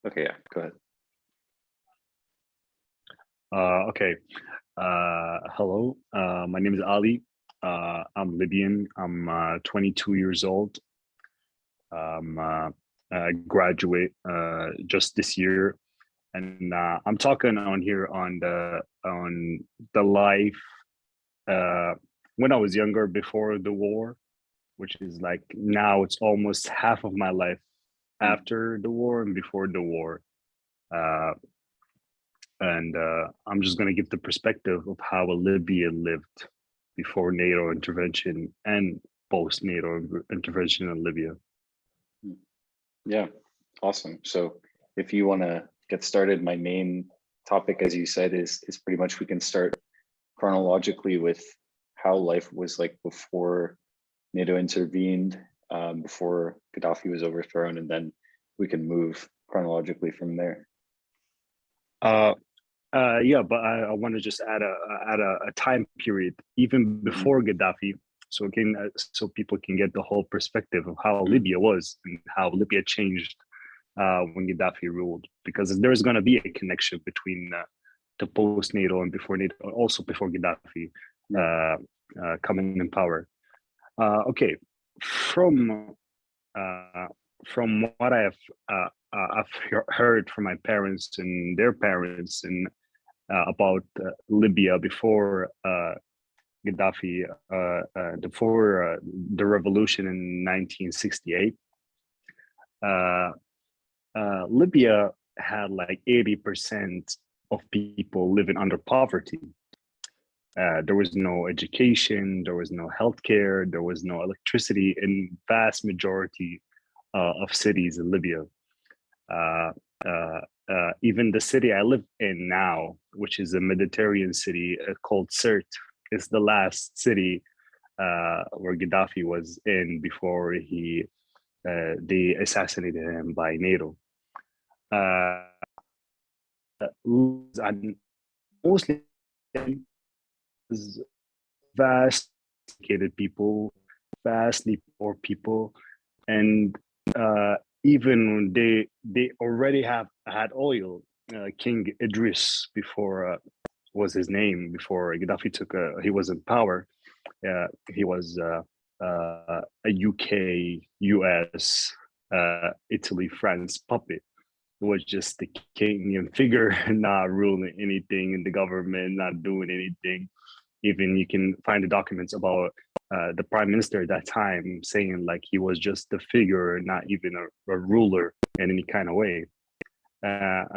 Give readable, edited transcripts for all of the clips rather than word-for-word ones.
Okay, yeah, go ahead. Okay. Hello. My name is Ali. I'm Libyan. I'm 22 years old. I graduate just this year, and I'm talking on here on the life uh, when I was younger before the war, which is like now it's almost half of my life after the war and before the war. Uh, and I'm just going to give the perspective of how a Libyan lived before NATO intervention and post NATO intervention in Libya. Yeah, awesome. So if you want to get started, my main topic, as you said, is pretty much we can start chronologically with how life was like before NATO intervened, before Gaddafi was overthrown, and then we can move chronologically from there. Yeah, but I want to just add a time period even before Gaddafi, so so people can get the whole perspective of how Libya was and how Libya changed when Gaddafi ruled, because there's going to be a connection between the post NATO and before NATO, also before Gaddafi coming in power. Okay, from what I've heard from my parents and their parents and about Libya before Gaddafi, before the revolution in 1968. Libya had like 80% of people living under poverty. There was no education, there was no healthcare, there was no electricity in vast majority of cities in Libya. Even the city I live in now, which is a Mediterranean city called Sirte, is the last city where Gaddafi was in before they assassinated him by NATO. And mostly vast educated people, vastly poor people, and even they already had oil. King Idris before was his name before Gaddafi he was in power. He was a UK, US, Italy, France puppet. It was just the Kenyan figure, not ruling anything in the government, not doing anything. Even you can find the documents about the prime minister at that time saying like he was just a figure, not even a ruler in any kind of way.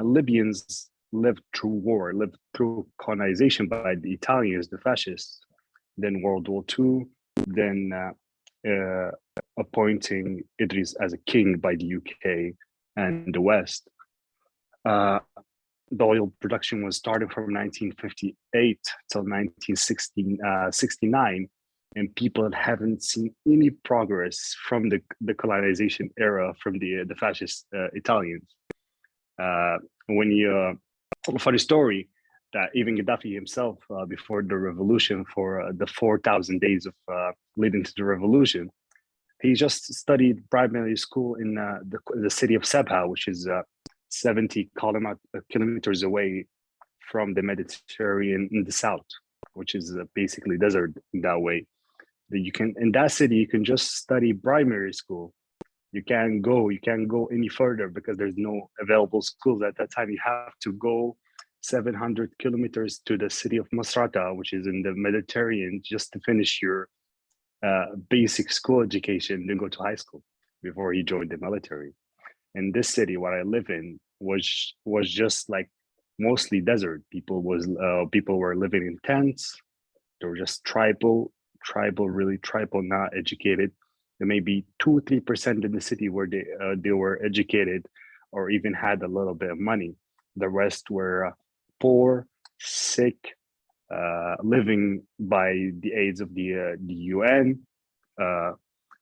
Libyans lived through war, lived through colonization by the Italians, the fascists, then World War II, then appointing Idris as a king by the UK and the West. The oil production was started from 1958 till 1969, and people haven't seen any progress from the colonization era from the fascist Italians. When you funny story that even Gaddafi himself, before the revolution, for the 4,000 days of leading to the revolution, he just studied primary school in the city of Sabha, which is 70 kilometers away from the Mediterranean in the south, which is basically desert in that way. You can in that city you can just study primary school. You can't go any further because there's no available schools at that time. You have to go 700 kilometers to the city of Masrata, which is in the Mediterranean, just to finish your basic school education, then go to high school before he joined the military. In this city, what I live in was just like mostly desert. People were living in tents. They were just tribal, really tribal, not educated. There may be 2-3% in the city where they were educated or even had a little bit of money. The rest were poor, sick, living by the aids of the UN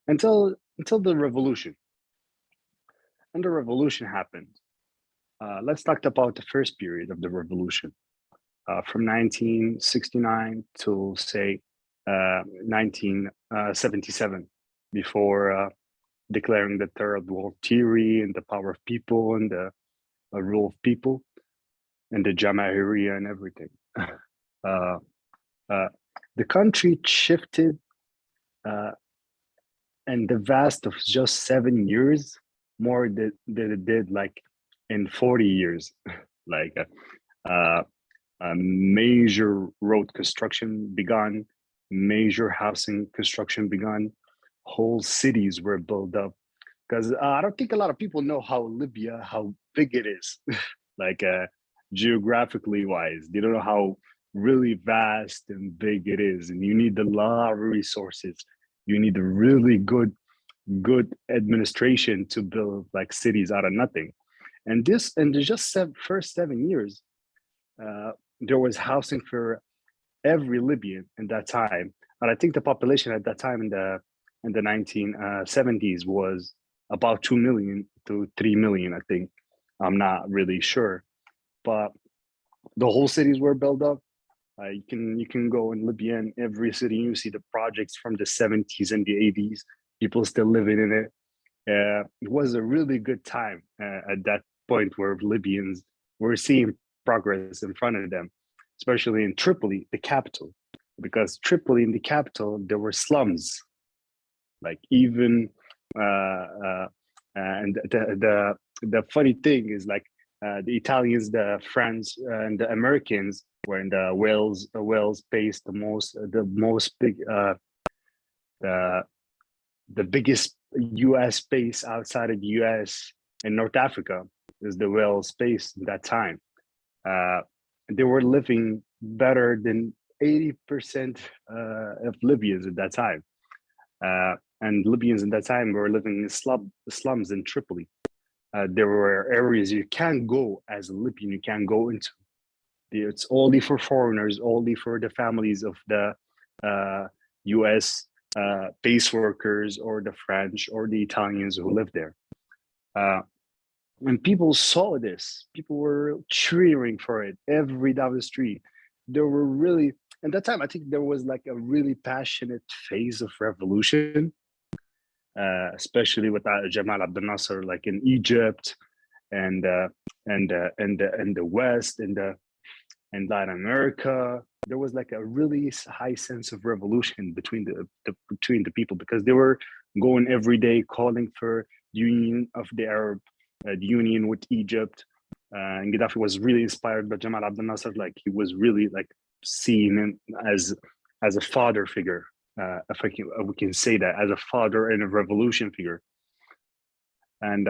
until the revolution. And the revolution happened. Let's talk about the first period of the revolution, from 1969 to say 1977, before declaring the third world theory and the power of people and a rule of people, and the Jamahiriya and everything. uh, uh, the country shifted in the vast of just 7 years more than it did like in 40 years. Like a major road construction began, major housing construction began, whole cities were built up. Because I don't think a lot of people know how big it is, like geographically wise. They don't know how really vast and big it is, and you need a lot of resources. You need a really good administration to build like cities out of nothing. And this, in the just first 7 years, uh, there was housing for every Libyan in that time. And I think the population at that time in the 1970s was about 2 million to 3 million, I think. I'm not really sure, but the whole cities were built up. You can go in Libya in every city. You see the projects from the 70s and the 80s. People still living in it. It was a really good time at that point where Libyans were seeing progress in front of them, especially in Tripoli, the capital, because Tripoli in the capital there were slums, like even and the funny thing is like the Italians, the French, and the Americans were in the Wales based the most big the biggest U.S. base outside of the U.S. in North Africa is the Wales base in that time. They were living better than 80% of Libyans at that time. And Libyans at that time were living in slums in Tripoli. There were areas you can't go as a Libyan, you can't go into. It's only for foreigners, only for the families of the US base workers or the French or the Italians who live there. When people saw this, people were cheering for it every down the street. There were really, at that time, I think there was like a really passionate phase of revolution, especially with Jamal Abdel Nasser, like in Egypt and the West and Latin America. There was like a really high sense of revolution between the people, because they were going every day calling for union of the Arab, the union with Egypt. And Gaddafi was really inspired by Jamal Abdel Nasser. Like he was really like seen him as a father figure, if we can say that, as a father and a revolution figure. And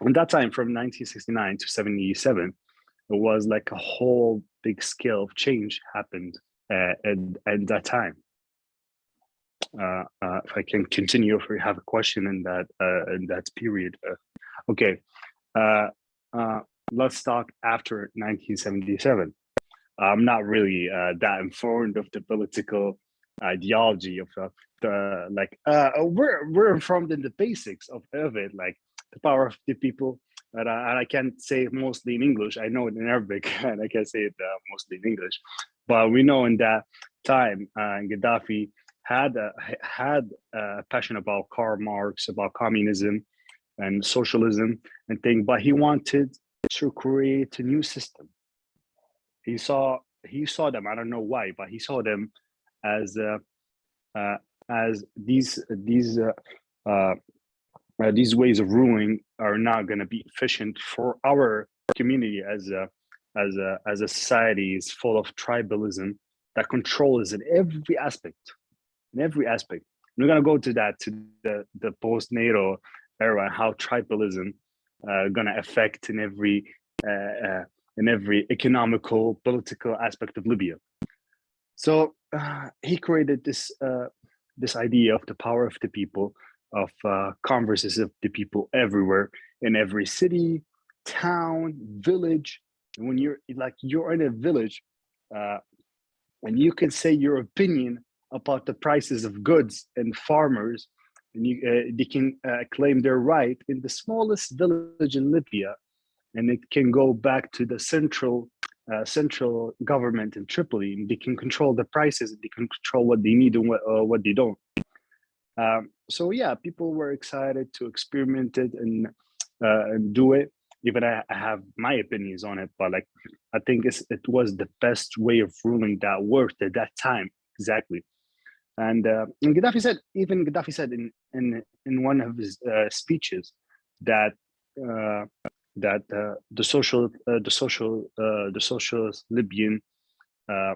in that time, from 1969 to 77, it was like a whole big scale of change happened at that time. If I can continue, if you have a question in that period. Okay, let's talk after 1977. I'm not really that informed of the political ideology of the like. We're informed in the basics of it, like the power of the people. And I can't say it mostly in English. I know it in Arabic, and I can say it mostly in English. But we know in that time, Gaddafi had a passion about Karl Marx, about communism and socialism and thing. But he wanted to create a new system. He saw them. I don't know why, but he saw them as these ways of ruling are not going to be efficient for our community as a society is full of tribalism that control is in every aspect. In every aspect, we're going to go to the post-NATO era, how tribalism going to affect in every economical, political aspect of Libya. So he created this idea of the power of the people, of converses of the people everywhere, in every city, town, village. And when you're in a village, and you can say your opinion about the prices of goods and farmers, and they can claim their right in the smallest village in Libya, and it can go back to the central government in Tripoli, and they can control the prices, they can control what they need and what they don't. So yeah, people were excited to experiment it and do it. even I have my opinions on it, but like I think it was the best way of ruling that worked at that time. Exactly. And Gaddafi said in one of his speeches that uh, the socialist Libyan uh,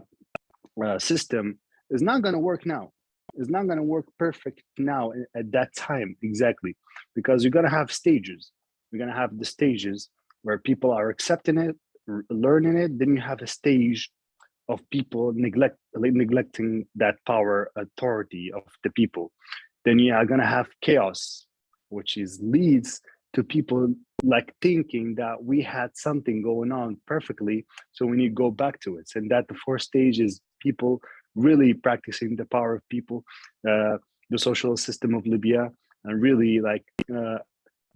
system is not going to work now. It's not going to work perfect now at that time exactly, because you're going to have stages. You're going to have the stages where people are accepting it, learning it. Then you have a stage of people neglecting that power authority of the people. Then you are going to have chaos, which is leads to people like thinking that we had something going on perfectly, so we need to go back to it. And that the fourth stage is people really practicing the power of people, the social system of Libya, and really like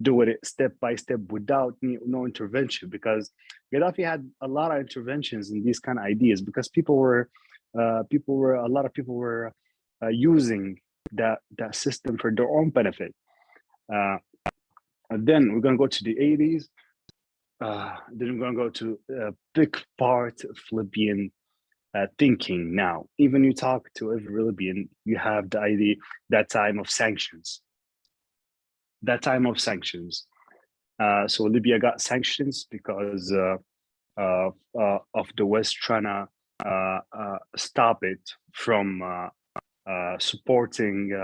do it step by step without no intervention, because Gaddafi had a lot of interventions in these kind of ideas, because a lot of people were using that system for their own benefit. And then we're going to go to the 80s. Then we're going to go to a big part of Libyan thinking now. Even you talk to every Libyan, you have the idea that time of sanctions. That time of sanctions. So Libya got sanctions because of the West trying to stop it from supporting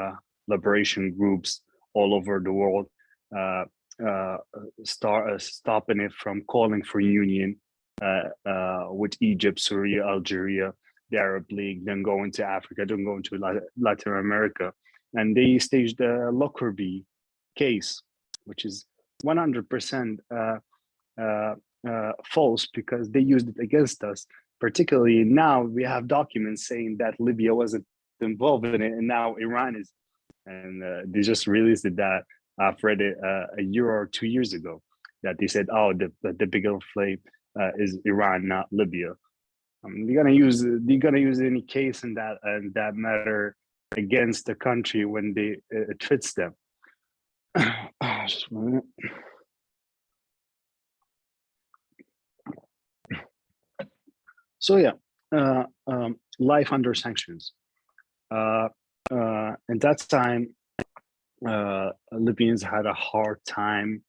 liberation groups all over the world, stopping it from calling for union with Egypt, Syria, Algeria, the Arab League, then going to Africa, then going to Latin America. And they staged a Lockerbie case, which is 100% false, because they used it against us. Particularly now, we have documents saying that Libya wasn't involved in it, and now Iran is. And they just released that. I've read it a year or 2 years ago, that they said, "Oh, the bigger flame is Iran, not Libya." They're gonna use any case in that matter against the country when it fits them. Just a minute. So yeah, life under sanctions. And that time, Libyans had a hard time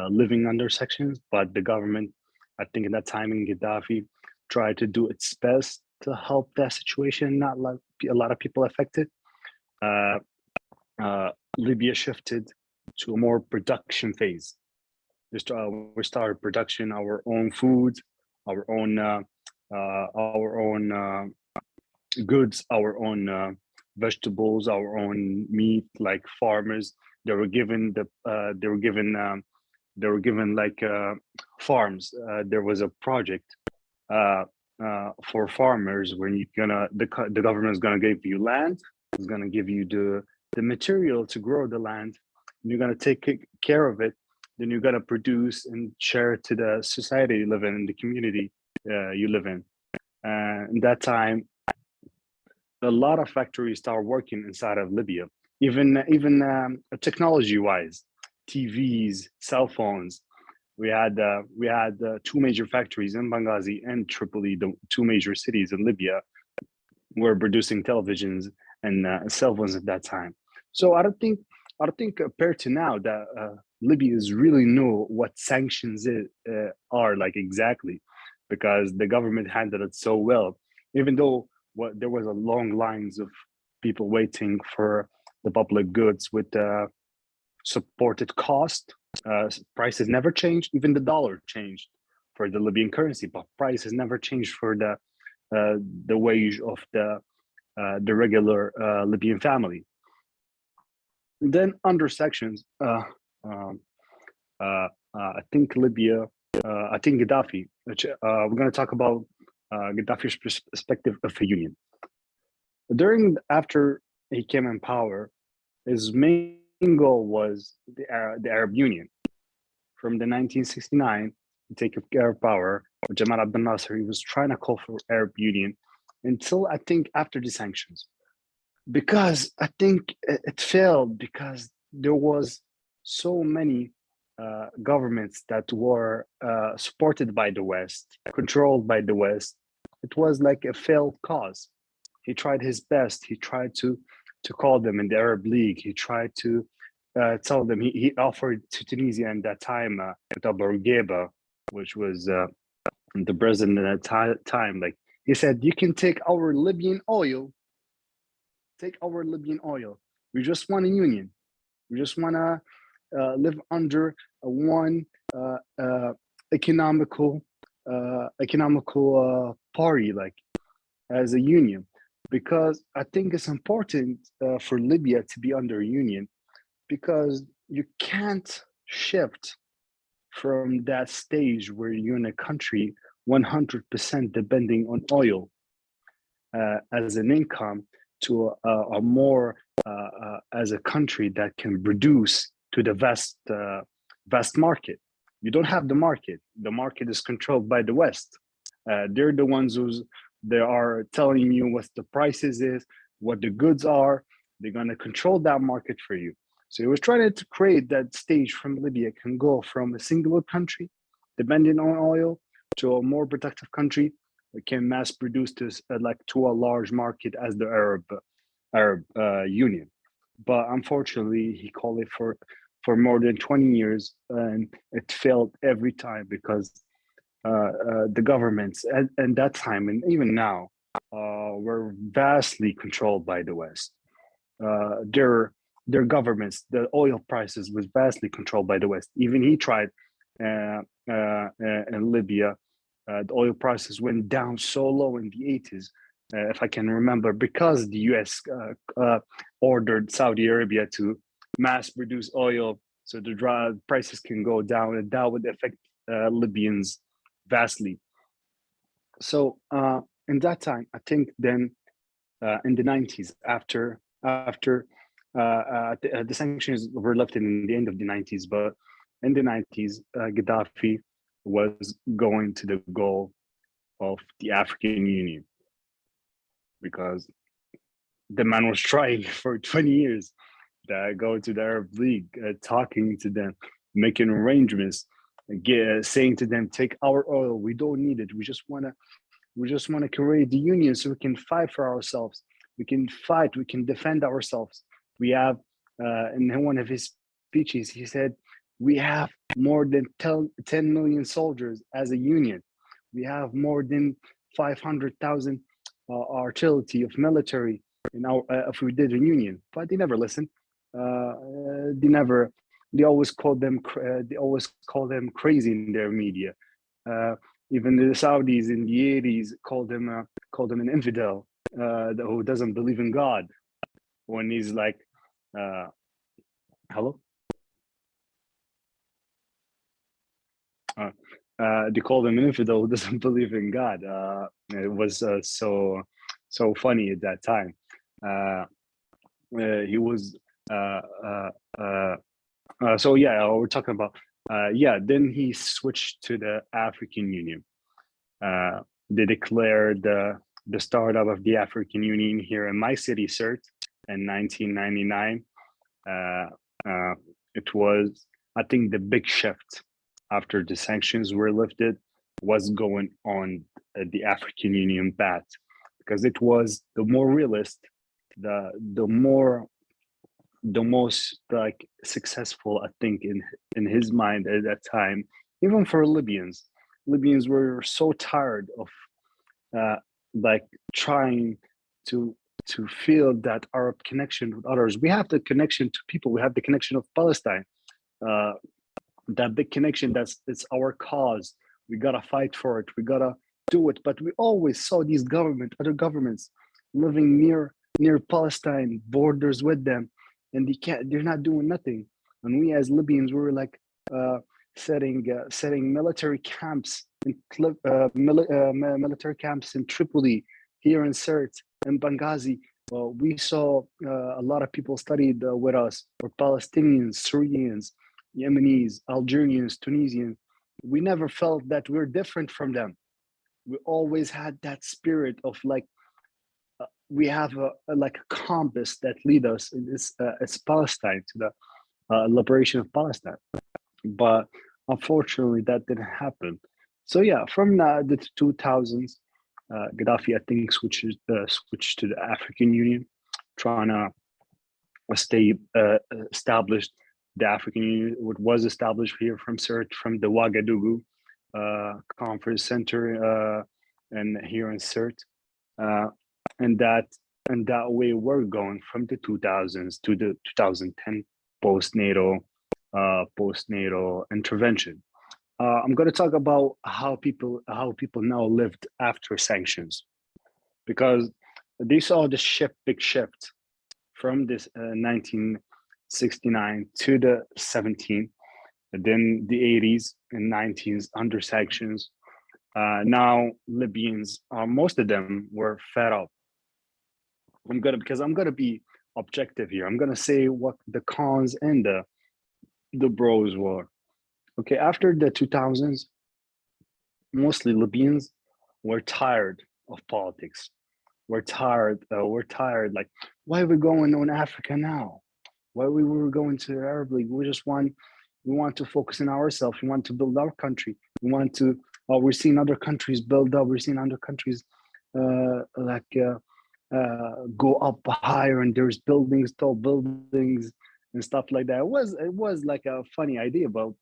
living under sanctions, but the government, I think, in that time in Gaddafi, tried to do its best to help that situation, not like a lot of people affected. Libya shifted to a more production phase. We started production, our own food, our own goods, our own vegetables, our own meat. Like farmers, they were given like farms. There was a project for farmers when the government is gonna give you land, is gonna give you the material to grow the land, and you're gonna take care of it. Then you're gonna produce and share it to the society you live in the community you live in. And that time, a lot of factories start working inside of Libya, even technology-wise, TVs, cell phones. We had two major factories in Benghazi and Tripoli, the two major cities in Libya, were producing televisions and cell phones at that time. So I don't think compared to now that Libyans really know what sanctions are like exactly, because the government handled it so well. Even though there was a long lines of people waiting for the public goods with supported cost. Prices never changed. Even the dollar changed for the Libyan currency, but prices never changed for the wage of the regular Libyan family. And then under sections, I think Libya, I think Gaddafi, which we're going to talk about Gaddafi's perspective of a union. After he came in power, his main goal was the Arab Union. From the 1969 to take care of power, Jamal Abdel Nasser, he was trying to call for Arab Union until I think after the sanctions, because I think it failed, because there was so many governments that were supported by the West, controlled by the West, it was like a failed cause. He tried his best. He tried to call them in the Arab League. He tried to tell them. He offered to Tunisia at that time, Bourguiba, which was the president at that time. Like he said, you can take our Libyan oil. Take our Libyan oil. We just want a union. We just want to live under one economical party, like as a union, because I think it's important for Libya to be under a union, because you can't shift from that stage where you're in a country 100% depending on oil as an income to a more as a country that can produce to the vast market. You don't have the market. The market is controlled by the West. They're the ones they are telling you what the prices is, what the goods are. They're going to control that market for you. So he was trying to create that stage from Libya can go from a singular country depending on oil to a more productive country that can mass produce this like to a large market as the Arab Union. But unfortunately, he called it for more than 20 years, and it failed every time because the governments at that time and even now were vastly controlled by the West. Their governments, the oil prices was vastly controlled by the West. Even he tried in Libya. The oil prices went down so low in the 80s, if I can remember, because the US ordered Saudi Arabia to mass produce oil so the prices can go down, and that would affect Libyans vastly. So in that time, I think then in the 90s, after the sanctions were lifted in the end of the 90s, but in the 90s, Gaddafi was going to the goal of the African Union, because the man was trying for 20 years to go to the Arab League, talking to them, making arrangements, saying to them, take our oil, we don't need it. We just want to create the union so we can fight for ourselves. We can fight, we can defend ourselves. We have, in one of his speeches, he said, we have more than 10 million soldiers as a union. We have more than 500,000 artillery of military in our, if we did a union. But they never listened. They always call them crazy in their media. Even the Saudis in the 80s called him an infidel who doesn't believe in God, when he's like, hello? They called him an infidel who doesn't believe in God. It was so funny at that time. He was so yeah, we're talking about then he switched to the African Union. They declared the startup of the African Union here in my city, Sirte, in 1999. It was, I think, the big shift after the sanctions were lifted was going on the African Union path, because it was the more realist, the most like successful, I think, in his mind at that time. Even for Libyans were so tired of like trying to feel that Arab connection with others. We have the connection to people. We have the connection of Palestine. That big connection, it's our cause. We gotta fight for it. We gotta do it. But we always saw these other governments living near Palestine, borders with them, and they're not doing nothing. And we as Libyans, we were like setting military camps military camps in Tripoli, here in Sirte, and Benghazi. We saw a lot of people studied with us, or Palestinians, Syrians, Yemenis, Algerians, Tunisians. We never felt that we're different from them. We always had that spirit of like, we have like a compass that lead us in this, it's Palestine, to the liberation of Palestine. but unfortunately that didn't happen. So yeah, from the 2000s, Gaddafi I think switched to the African Union, trying to stay established. The African Union was established here from CERT, from the Ouagadougou conference center, and here in CERT, uh, and that way we're going from the 2000s to the 2010 post-NATO intervention. I'm going to talk about how people now lived after sanctions, because they saw the big shift from this 1969 to the 17, and then the 80s and 90s under sanctions. Now Libyans, most of them were fed up. I'm gonna be objective here. I'm gonna say what the cons and the pros were. Okay, after the 2000s, mostly Libyans were tired of politics. We're tired. Like, why are we going on Africa now? Why we were going to the Arab League? We want to focus on ourselves. We want to build our country. We want to. We're seeing other countries build up. We're seeing other countries go up higher, and there's buildings, tall buildings, and stuff like that. It was like a funny idea, but it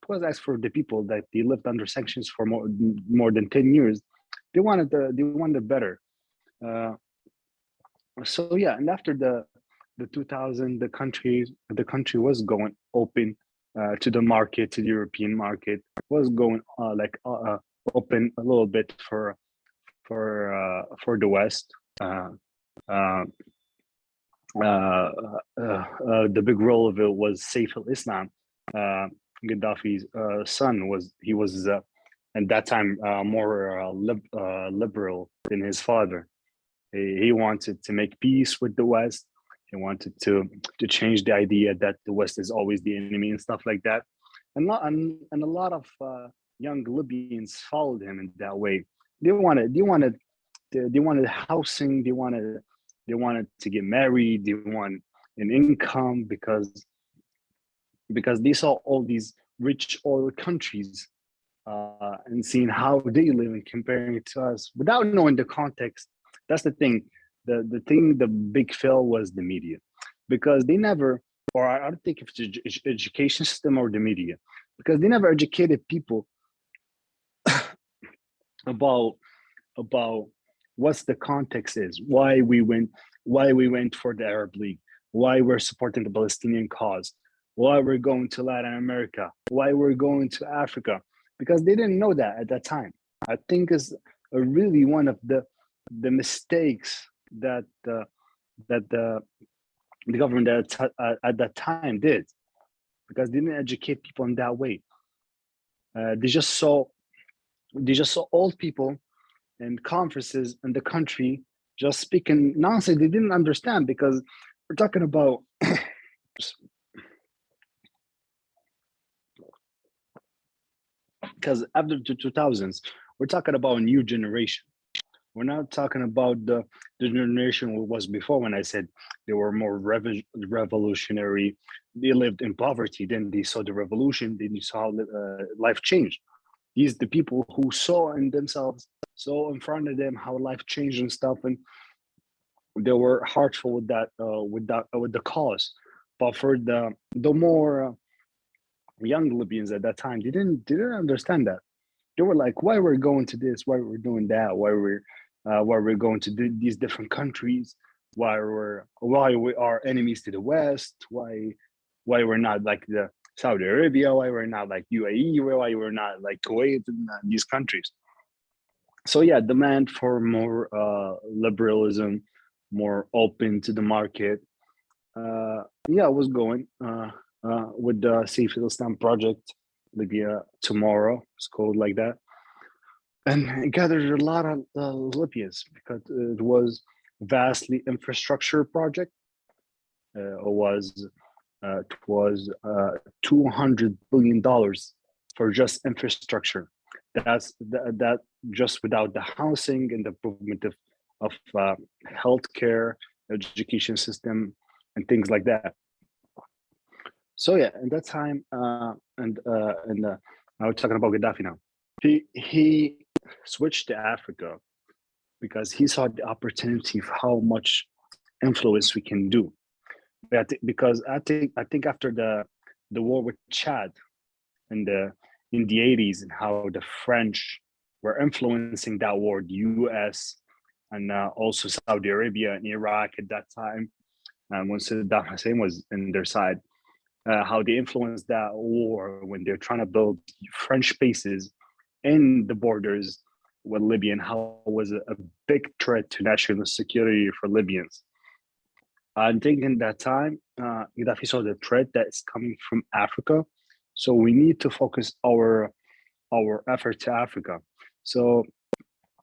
was as for the people that they lived under sanctions for more than 10 years. They wanted better. Uh, so yeah, and after the 2000, the country was going open to the market, to the European market, was going open a little bit for the West. Uh, uh, the big role of it was Saif al-Islam, uh, Gaddafi's son. He was at that time more liberal than his father. He wanted to make peace with the West. He wanted to change the idea that the West is always the enemy and stuff like that. And a lot of young Libyans followed him in that way. They wanted housing. They wanted to get married. They want an income, because they saw all these rich oil countries, and seeing how they live and comparing it to us without knowing the context. That's the thing. The big fail was the media, because they never, or I don't think if it's the education system or the media, because they never educated people about about what's the context is, why we went for the Arab League, why we're supporting the Palestinian cause, why we're going to Latin America, why we're going to Africa, because they didn't know that at that time. I think is really one of the mistakes that the government at that time did, because they didn't educate people in that way. They just saw old people in conferences in the country just speaking nonsense. They didn't understand, because we're talking about because after the 2000s, we're talking about a new generation. We're not talking about the generation who was before, when I said they were more revolutionary. They lived in poverty, then they saw the revolution, then they saw how life changed. These the people who saw in themselves, saw in front of them how life changed and stuff, and they were heartful with the cause. But for the more young Libyans at that time, they didn't understand that. They were like, why we're going to this, why we're doing that, why we're going to these different countries, why we are enemies to the West, why we're not like the Saudi Arabia, why we're not like UAE, why we're not like Kuwait and these countries. So yeah, demand for more liberalism, more open to the market. Yeah, I was going with the Safe Islam project, Libya Tomorrow. It's called like that, and it gathered a lot of Libyans, because it was vastly infrastructure project. It was $200 billion for just infrastructure. That just without the housing and the improvement of healthcare, education system, and things like that. So yeah, at that time, I was talking about Gaddafi now. He switched to Africa because he saw the opportunity of how much influence we can do. Because I think after the war with Chad in the 80s, and how the French were influencing that war, the US and also Saudi Arabia and Iraq at that time, when Saddam Hussein was in their side, how they influenced that war when they're trying to build French bases in the borders with Libya, and how it was a big threat to national security for Libyans. I think in that time, Gaddafi saw the threat that's coming from Africa, so we need to focus our effort to Africa. So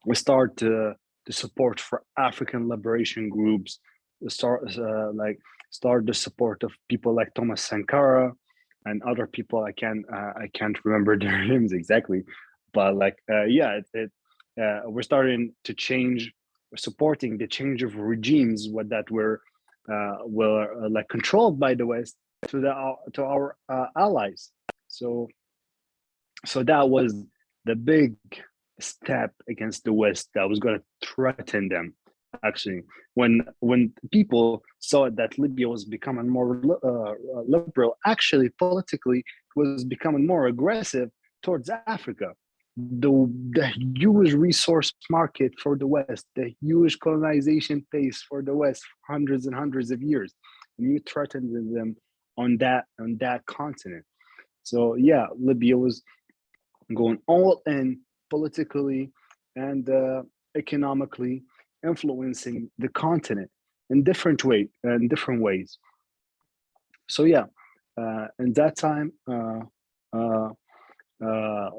we start the support for African liberation groups, start the support of people like Thomas Sankara and other people. I can't remember their names exactly, but we're starting to change, supporting the change of regimes what that were like controlled by the West to our allies. So that was the big step against the West that was going to threaten them. Actually, when people saw that Libya was becoming more liberal, actually politically it was becoming more aggressive towards Africa. The huge resource market for the West, the huge colonization pace for the West, for hundreds and hundreds of years, and you threatened them on that continent. So yeah, Libya was going all in politically and economically, influencing the continent in different ways. So yeah, in that time, uh,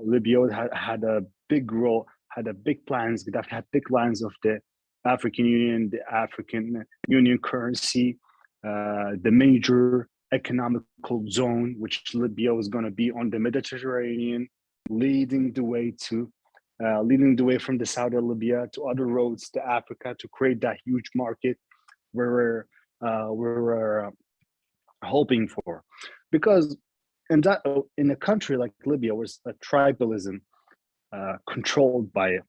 Libya had a big role, had a big plans. Gaddafi had big plans of the African Union, the African Union currency, the major economical zone, which Libya was going to be on the Mediterranean, leading the way to leading the way from the south of Libya to other roads to Africa to create that huge market where we're hoping for, because in a country like Libya, where a tribalism controlled by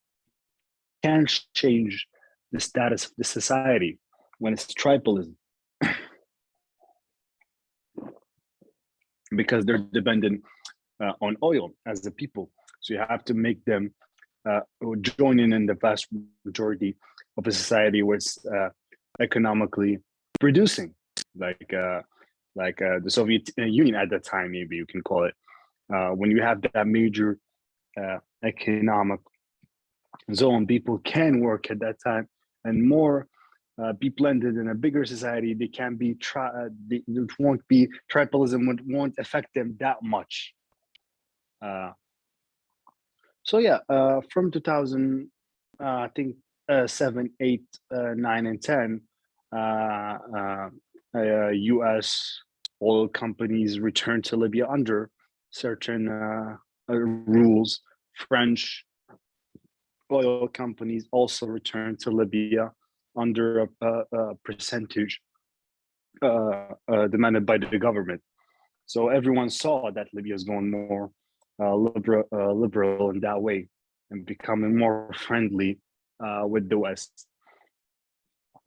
can change the status of the society when it's tribalism, because they're dependent on oil as a people. So you have to make them join in the vast majority of a society where it's economically producing, like the Soviet Union at that time, maybe you can call it. When you have that major economic zone, people can work at that time and more be blended in a bigger society. They can be it won't be tribalism won't affect them that much. Uh, so yeah, from 2000, I think 7, 8, 9, and 10, U.S. oil companies returned to Libya under certain rules. French oil companies also returned to Libya under a percentage demanded by the government. So everyone saw that Libya is going more liberal in that way and becoming more friendly with the West.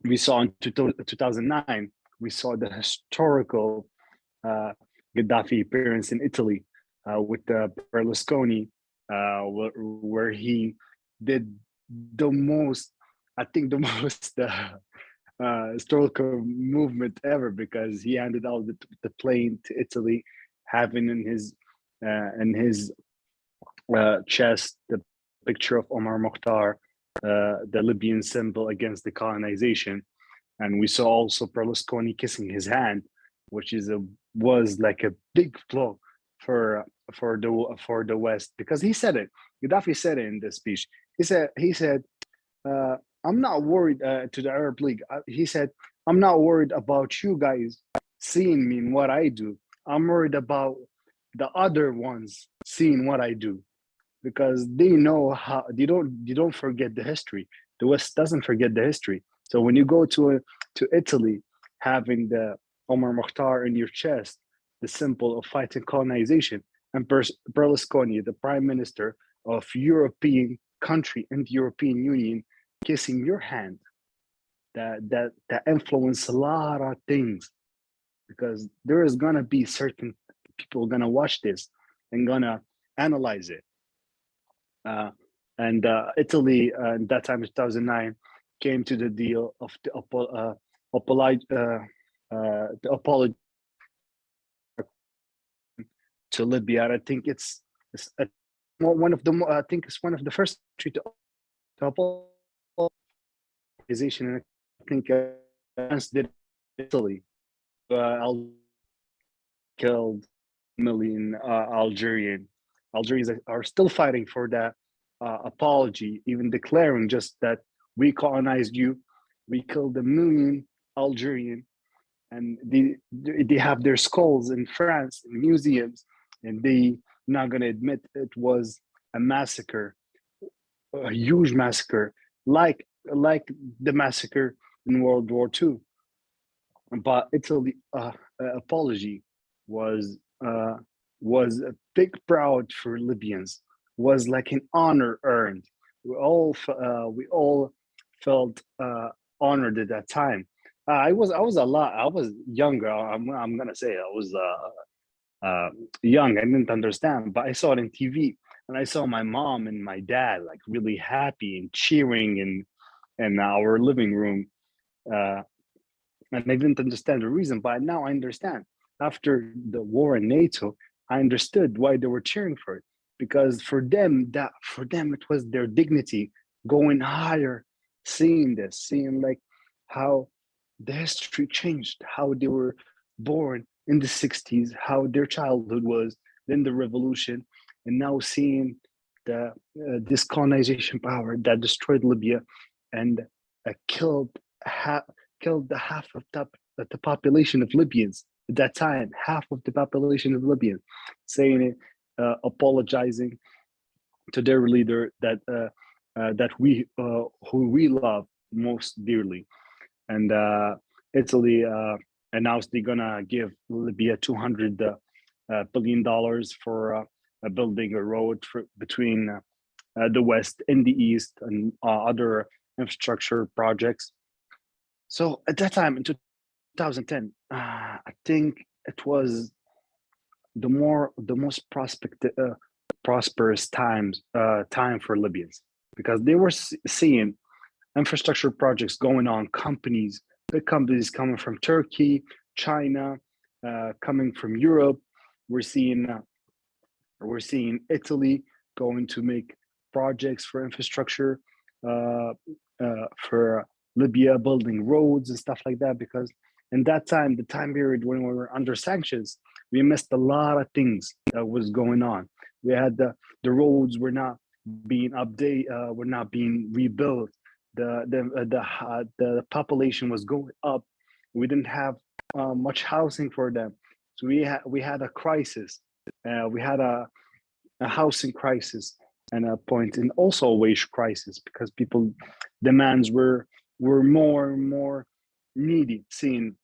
We saw in 2009, we saw the historical Gaddafi appearance in Italy with Berlusconi, where he did the most, I think, the most historical movement ever, because he handed out the plane to Italy, having in his chest the picture of Omar Mokhtar, the Libyan symbol against the colonization. And we saw also Berlusconi kissing his hand, which was like a big blow for the West, because he said it. Gaddafi said it in the speech. He said, I'm not worried to the Arab League. He said, I'm not worried about you guys seeing me in what I do. I'm worried about the other ones seeing what I do, because they know how they don't forget the history. The West doesn't forget the history. So when you go to Italy, having the Omar Mokhtar in your chest, the symbol of fighting colonization, and Berlusconi, the prime minister of European country and the European Union, kissing your hand, that influence a lot of things, because there is gonna be certain people gonna watch this and gonna analyze it. And Italy, at that time, 2009, came to the deal of the apology to Libya. And I think it's one of the I think it's one of the first country to apologize. And I think France did Italy. Killed million Algerians are still fighting for that apology, even declaring just that we colonized you, we killed a million Algerian, and they have their skulls in France in museums, and they not gonna admit it was a massacre, a huge massacre, like the massacre in World War II. But Italy apology was a big proud for Libyans, was like an honor earned. We all felt honored at that time. I was younger. I'm gonna say I was young. I didn't understand, but I saw it on TV, and I saw my mom and my dad like really happy and cheering in our living room. And I didn't understand the reason, but now I understand. After the war in NATO, I understood why they were cheering for it, because for them it was their dignity going higher, seeing like how the history changed, how they were born in the 60s, how their childhood was, then the revolution, and now seeing this colonization power that destroyed Libya and killed the half of the population of Libyans at that time, half of the population of Libyans, saying it, apologizing to their leader that who we love most dearly. And Italy announced they're gonna give Libya $200 billion for building a road between the west and the east, and other infrastructure projects. So at that time in 2010, I think it was the most prosperous time for Libyans, because they were seeing infrastructure projects going on, big companies coming from Turkey, China, coming from Europe. We're seeing Italy going to make projects for infrastructure for Libya, building roads and stuff like that. Because in that time, the time period when we were under sanctions, we missed a lot of things that was going on. We had the roads were not being updated, were not being rebuilt. The population was going up. We didn't have much housing for them, so we had a crisis. We had a housing crisis and a point, and also a wage crisis, because people demands were more and more needy. Seeing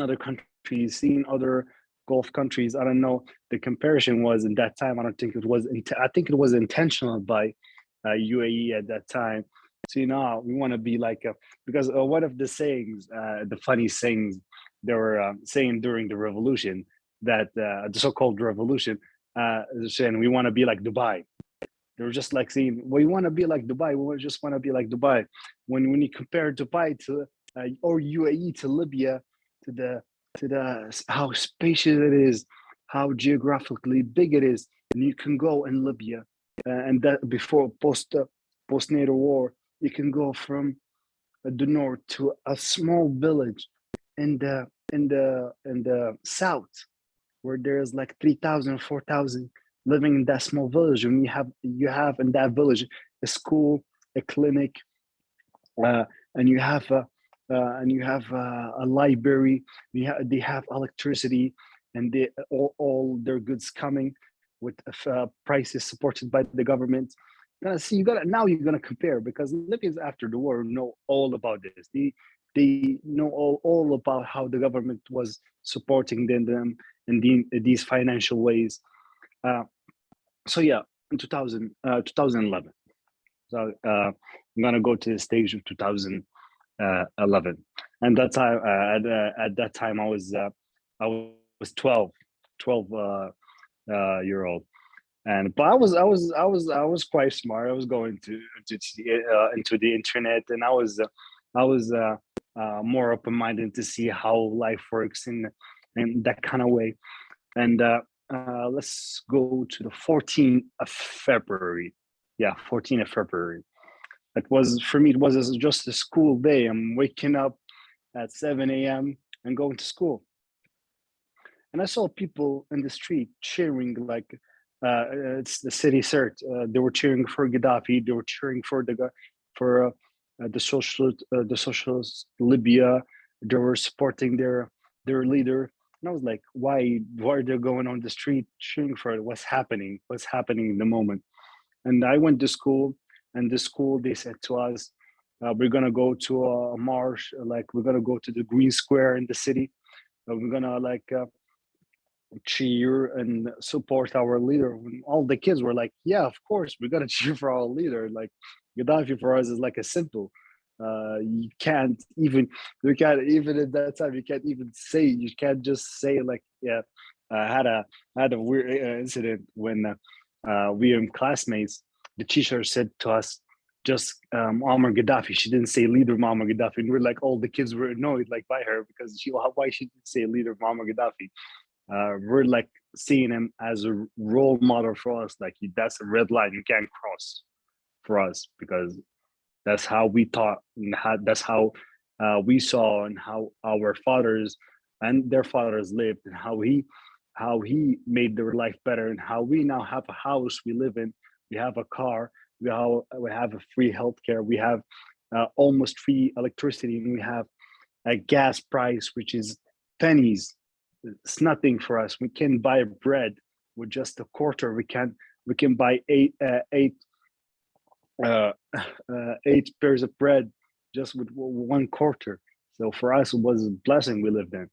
other countries, seeing other Gulf countries. I don't know. The comparison was in that time. I don't think it was. I think it was intentional by UAE at that time. So we want to be like because one of the sayings, the funny sayings they were saying during the revolution, that the so-called revolution, saying we want to be like Dubai. They were just like saying, we want to be like Dubai. We just want to be like Dubai. When you compare Dubai to or UAE to Libya, to the how spacious it is, how geographically big it is, and you can go in Libya, and that before post NATO war, you can go from the north to a small village in the south, where there's like 3,000, 4,000 living in that small village, and you have in that village a school, a clinic, and you have a library. They have electricity, and all their goods coming with prices supported by the government. See, now you're gonna compare, because Libyans after the war know all about this. They know all about how the government was supporting them, these financial ways. So yeah, in 2011. So I'm gonna go to the stage of 2011, and that time at that time I was 12 year old, and but I was quite smart. I was going into the internet, and I was more open minded to see how life works in that kind of way. And let's go to the 14th of February. Yeah, 14th of February. It was for me. It was just a school day. I'm waking up at 7 a.m. and going to school, and I saw people in the street cheering like it's the city cert. They were cheering for Gaddafi. They were cheering for the socialist Libya. They were supporting their leader. And I was like, why are they going on the street cheering for it? What's happening? What's happening in the moment? And I went to school, and the school they said to us, we're gonna go to a march, like we're gonna go to the green square in the city. We're gonna like cheer and support our leader. When all the kids were like, yeah, of course, we gotta cheer for our leader. Like Gaddafi for us is like a simple. You can't even at that time you can't just say like, yeah. I had a weird incident when we were classmates. The teacher said to us, just Muammar Gaddafi. She didn't say leader Muammar Gaddafi, and we're like, all the kids were annoyed like by her because why she didn't say leader Muammar Gaddafi. We're like seeing him as a role model for us. Like that's a red line you can't cross for us, because that's how we taught, and that's how we saw, and how our fathers and their fathers lived, and how he made their life better, and how we now have a house we live in, we have a car, we have a free healthcare, we have almost free electricity, and we have a gas price which is pennies. It's nothing for us. We can buy bread with just a quarter. We can buy uh, 8 pairs of bread just with 1 quarter. So for us, it was a blessing we lived in.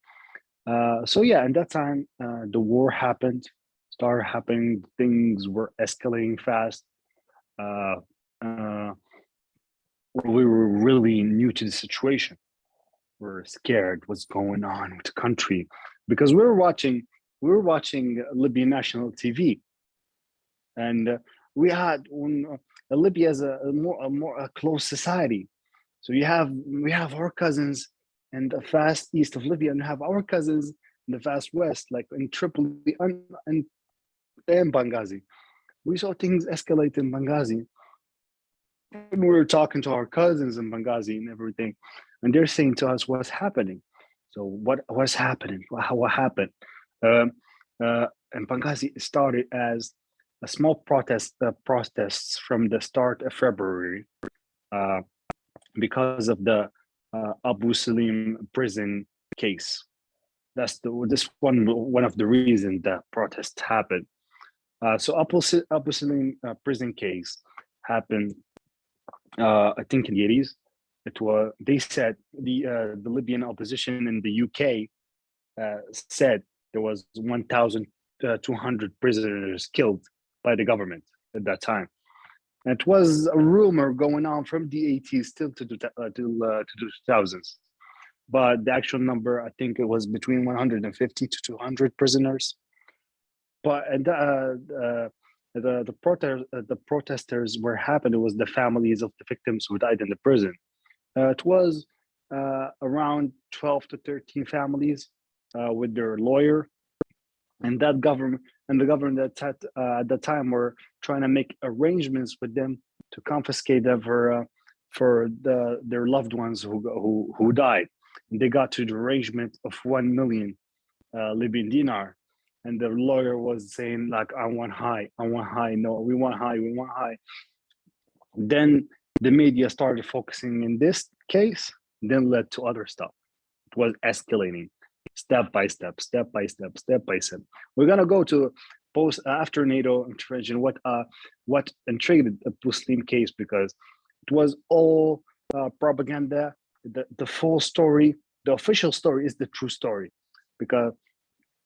So yeah, at that time, the war started happening. Things were escalating fast. Uh, uh, we were really new to the situation. We're scared what's going on with the country, because we were watching Libyan national TV, and Libya is a close society. So we have our cousins in the fast east of Libya, and we have our cousins in the fast west, like in Tripoli and Benghazi. We saw things escalate in Benghazi, and we were talking to our cousins in Benghazi and everything, and they're saying to us what's happening. So what's happening? What happened? Um, and Benghazi started as a small protests from the start of February, uh, because of the Abu Salim prison case. That's this one of the reasons that protests happened. So Abu Salim prison case happened, I think in the 80s. They said the Libyan opposition in the UK said there was 1,200 prisoners killed by the government at that time. And it was a rumor going on from the 80s till to the 2000s. But the actual number, I think it was between 150 to 200 prisoners. But the protesters were happened. It was the families of the victims who died in the prison. It was around 12 to 13 families with their lawyer, and the government at the time were trying to make arrangements with them to confiscate them for their loved ones who died. And they got to the arrangement of 1 million Libyan dinar, and the lawyer was saying like, I want high, no, we want high. Then the media started focusing in this case, then led to other stuff. It was escalating step by step. We're gonna go to post after NATO intervention. What intrigued the Muslim case, because it was all propaganda. The full story, the official story is the true story, because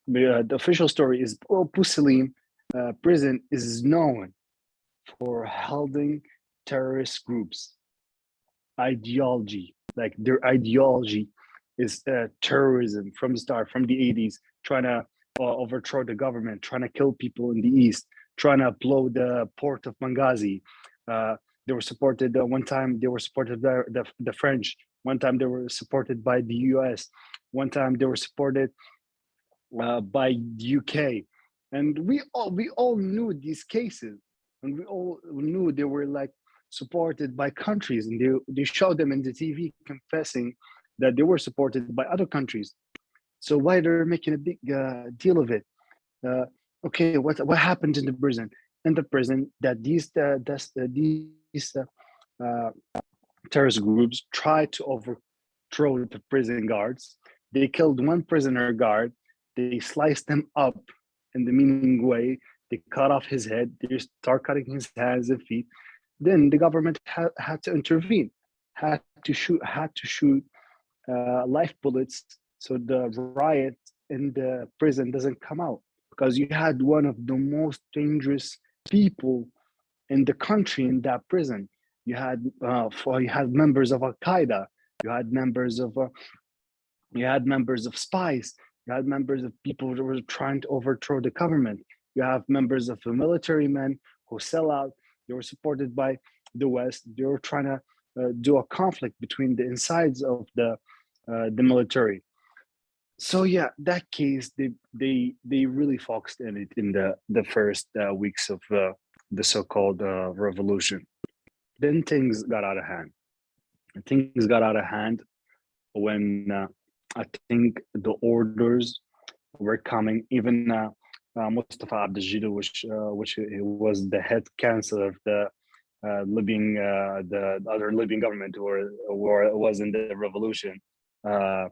the official story is Busalim prison is known for holding terrorist groups ideology. Like their ideology is terrorism from the start, from the 80s, trying to overthrow the government, trying to kill people in the east, trying to blow the port of Benghazi. They were supported one time. They were supported by the French. One time they were supported by the U.S. One time they were supported by the UK, and we all knew these cases, and we all knew they were like supported by countries, and they showed them in the TV confessing that they were supported by other countries. So why they're making a big deal of it? Uh, okay, what happened in the prison? In the prison, that these uh, terrorist groups tried to overthrow the prison guards. They killed one prisoner guard. They sliced him up in the meaning way. They cut off his head. They start cutting his hands and feet. Then the government had to intervene, had to shoot life bullets so the riot in the prison doesn't come out, because you had one of the most dangerous people in the country in that prison. You had members of Al Qaeda. You had members of spies. You had members of people who were trying to overthrow the government. You have members of the military men who sell out. They were supported by the West. They were trying to do a conflict between the insides of the military. So yeah, that case they really focused in it in the first weeks of the so-called revolution. Then things got out of hand. Things got out of hand when I think the orders were coming. Even Mustafa Abdeljidu, which was the head counselor of the the other Libyan government, or was in the revolution. Uh,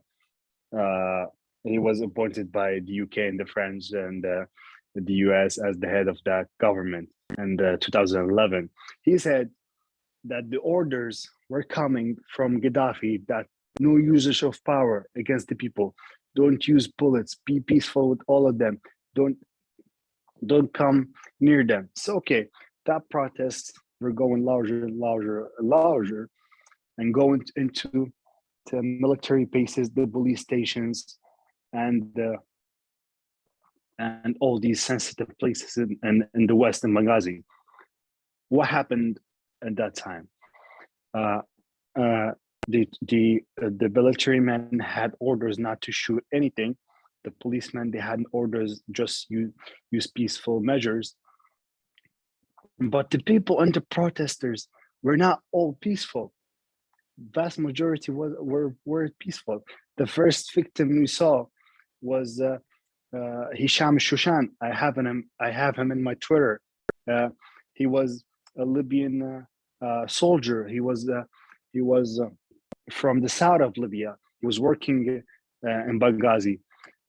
uh, he was appointed by the UK and the French and the US as the head of that government in 2011. He said that the orders were coming from Gaddafi that no usage of power against the people. Don't use bullets. Be peaceful with all of them. Don't don't come near them. So okay, that protests were going larger and larger and larger, and going into the military bases, the police stations, and all these sensitive places in the West in Benghazi. What happened at that time? Uh, uh, the military men had orders not to shoot anything. The policemen, they had orders just use peaceful measures. But the people and the protesters were not all peaceful. Vast majority were peaceful. The first victim we saw was Hisham Shushan. I have him in my Twitter. He was a Libyan soldier. He was from the south of Libya. He was working in Benghazi.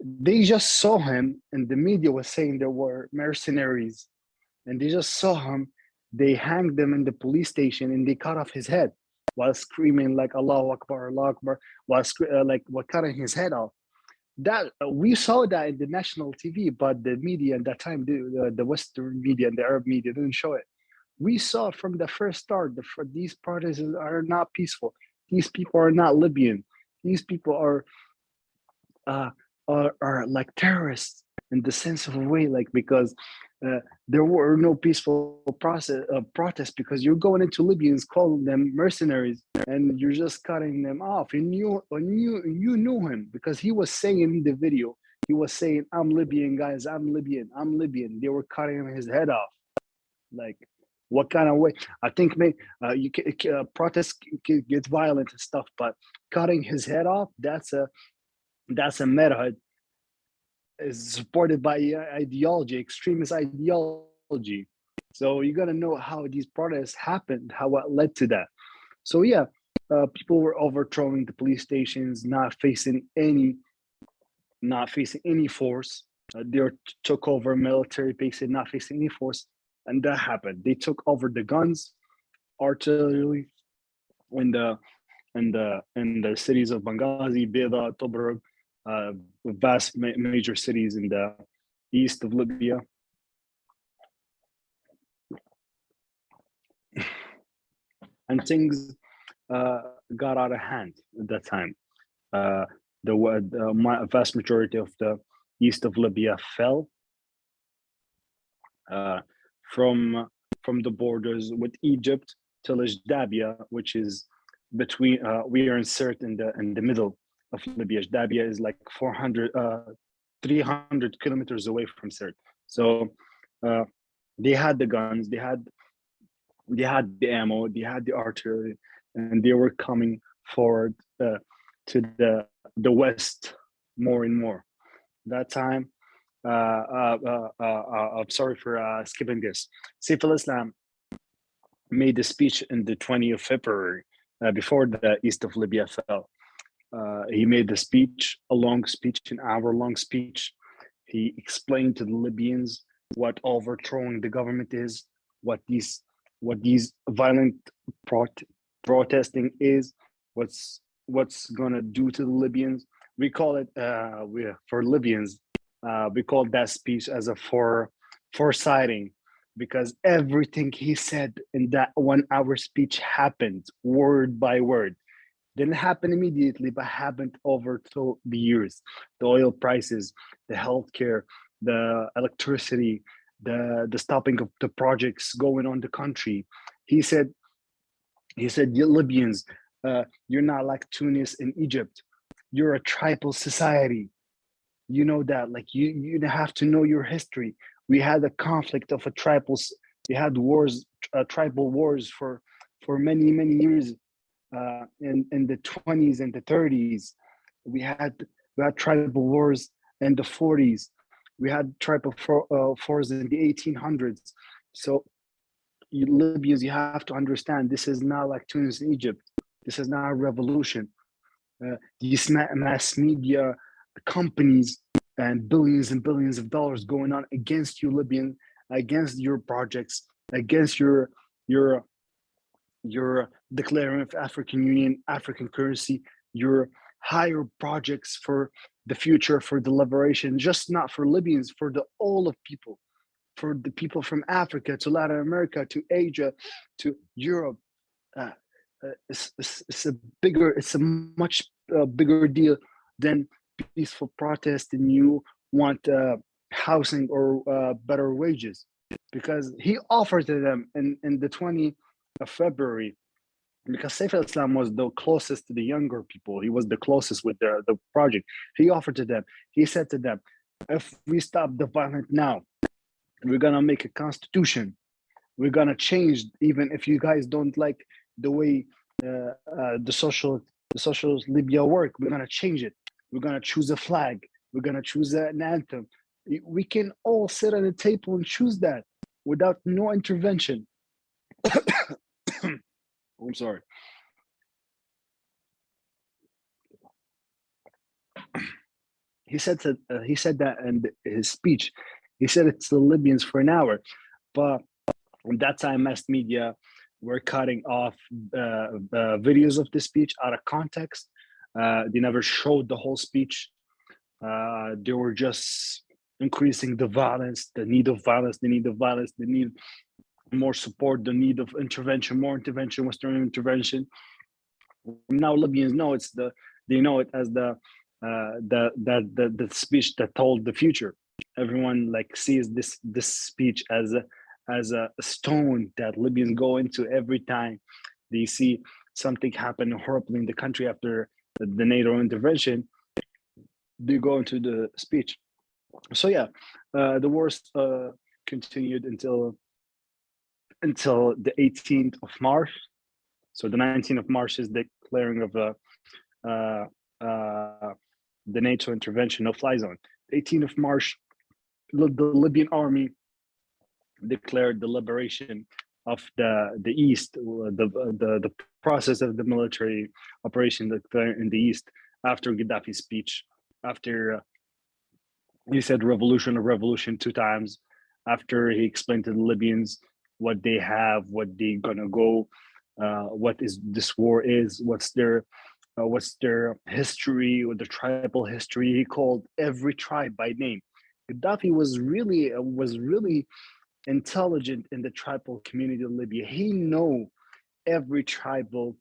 They just saw him, and the media was saying there were mercenaries, and they just saw him. They hanged him in the police station, and they cut off his head while screaming like "Allahu Akbar, Allahu Akbar," while cutting his head off. That we saw that in the national TV, but the media at that time, the Western media and the Arab media didn't show it. We saw from the first start these protests are not peaceful. These people are not Libyan. These people uh, are like terrorists in the sense of a way, like, because there were no peaceful protests, because you're going into Libyans, calling them mercenaries, and you're just cutting them off. And you knew him, because he was saying in the video, he was saying, "I'm Libyan, guys. I'm Libyan. I'm Libyan." They were cutting his head off. Like, what kind of way? I think you can, protests get violent and stuff, but cutting his head off, that's a meta is supported by ideology, extremist ideology. So you got to know how these protests happened, how what led to that. So yeah, people were overthrowing the police stations, not facing any force. They took over military bases, not facing any force, and that happened. They took over the guns, artillery, in the cities of Benghazi, Beda, Tobruk. vast major cities in the east of Libya. And things got out of hand at that time. The vast majority of the east of Libya fell from the borders with Egypt to Dabia, which is between. We are inserted in the middle of Libya. Dabia is like 300 kilometers away from Sirte. So they had the guns, they had the ammo, they had the artillery, and they were coming forward to the west more and more. That time, I'm sorry for skipping this. Saif al-Islam made a speech in the 20th of February before the east of Libya fell. He made the speech, a long speech, an hour-long speech. He explained to the Libyans what overthrowing the government is, what these violent protesting is, what's gonna do to the Libyans. We call it for Libyans, we call that speech as a foresighting, because everything he said in that 1 hour speech happened word by word. Didn't happen immediately, but happened over the years. The oil prices, the healthcare, the electricity, the stopping of the projects going on the country. He said, "You Libyans, you're not like Tunis and Egypt. You're a tribal society. You know that. Like you have to know your history. We had a conflict of we had wars, tribal wars for many years." In the 20s and the 30s, we had tribal wars in the 40s. We had tribal wars in the 1800s. So Libyans, you have to understand, this is not like Tunis and Egypt. This is not a revolution. These mass media companies and billions of dollars going on against you, Libyan, against your projects, against your declaring of African Union, African currency, your higher projects for the future, for the liberation, just not for Libyans, for the all of people, for the people from Africa to Latin America to Asia to Europe. It's a much bigger deal than peaceful protest, and you want housing or better wages, because he offered to them in the 20th of February, because Saif al-Islam was the closest to the younger people. He was the closest with the project. He offered to them, he said to them, if we stop the violence now, we're gonna make a constitution. We're gonna change, even if you guys don't like the way the socialist Libya work, we're gonna change it. We're gonna choose a flag. We're gonna choose an anthem. We can all sit at a table and choose that without no intervention. I'm sorry. He said that in his speech. He said it's the Libyans for an hour, but at that time, mass media were cutting off videos of the speech out of context. They never showed the whole speech. They were just increasing the violence, the need of violence, the need more support, the need of intervention, more intervention, Western intervention. Now Libyans know they know it as the speech that told the future. Everyone like sees this speech as a stone that Libyans go into every time they see something happen horribly in the country after the NATO intervention. They go into the speech. So yeah, the wars continued until the 18th of March. So the 19th of March is the declaring of the NATO intervention, no-fly zone. The 18th of March, the Libyan army declared the liberation of the east, the process of the military operation in the east after Gaddafi's speech, after he said revolution 2 times, after he explained to the Libyans what they have, what they're gonna go, what is this war is, what's their what's their history or the tribal history. He called every tribe by name. Gaddafi was really intelligent in the tribal community of Libya. He know every tribal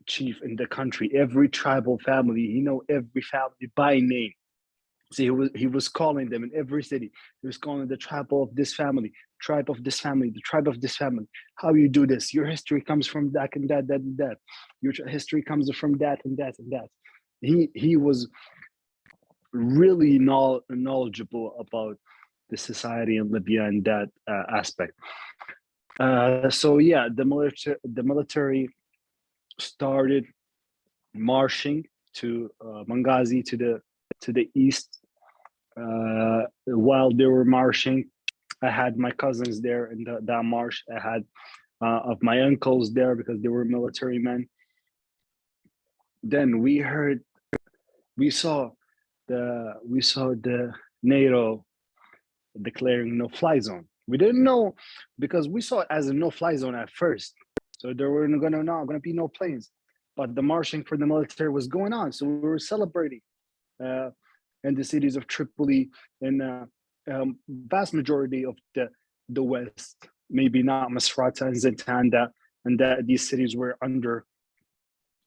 chief in the country, every tribal family. He know every family by name. So he was calling them in every city. He was calling the tribe of this family, tribe of this family, the tribe of this family. How you do this? Your history comes from that and that, that and that. Your history comes from that and that and that. He was really knowledgeable about the society in Libya and that aspect. So yeah, the military started marching to Benghazi to the east. While they were marching, I had my cousins there in that march. I had of my uncles there because they were military men. Then we saw the NATO declaring no-fly zone. We didn't know because we saw it as a no-fly zone at first. So there were not gonna be no planes, but the marching for the military was going on. So we were celebrating uh, in the cities of Tripoli and vast majority of the West, maybe not Masrata and Zentanda, and that these cities were under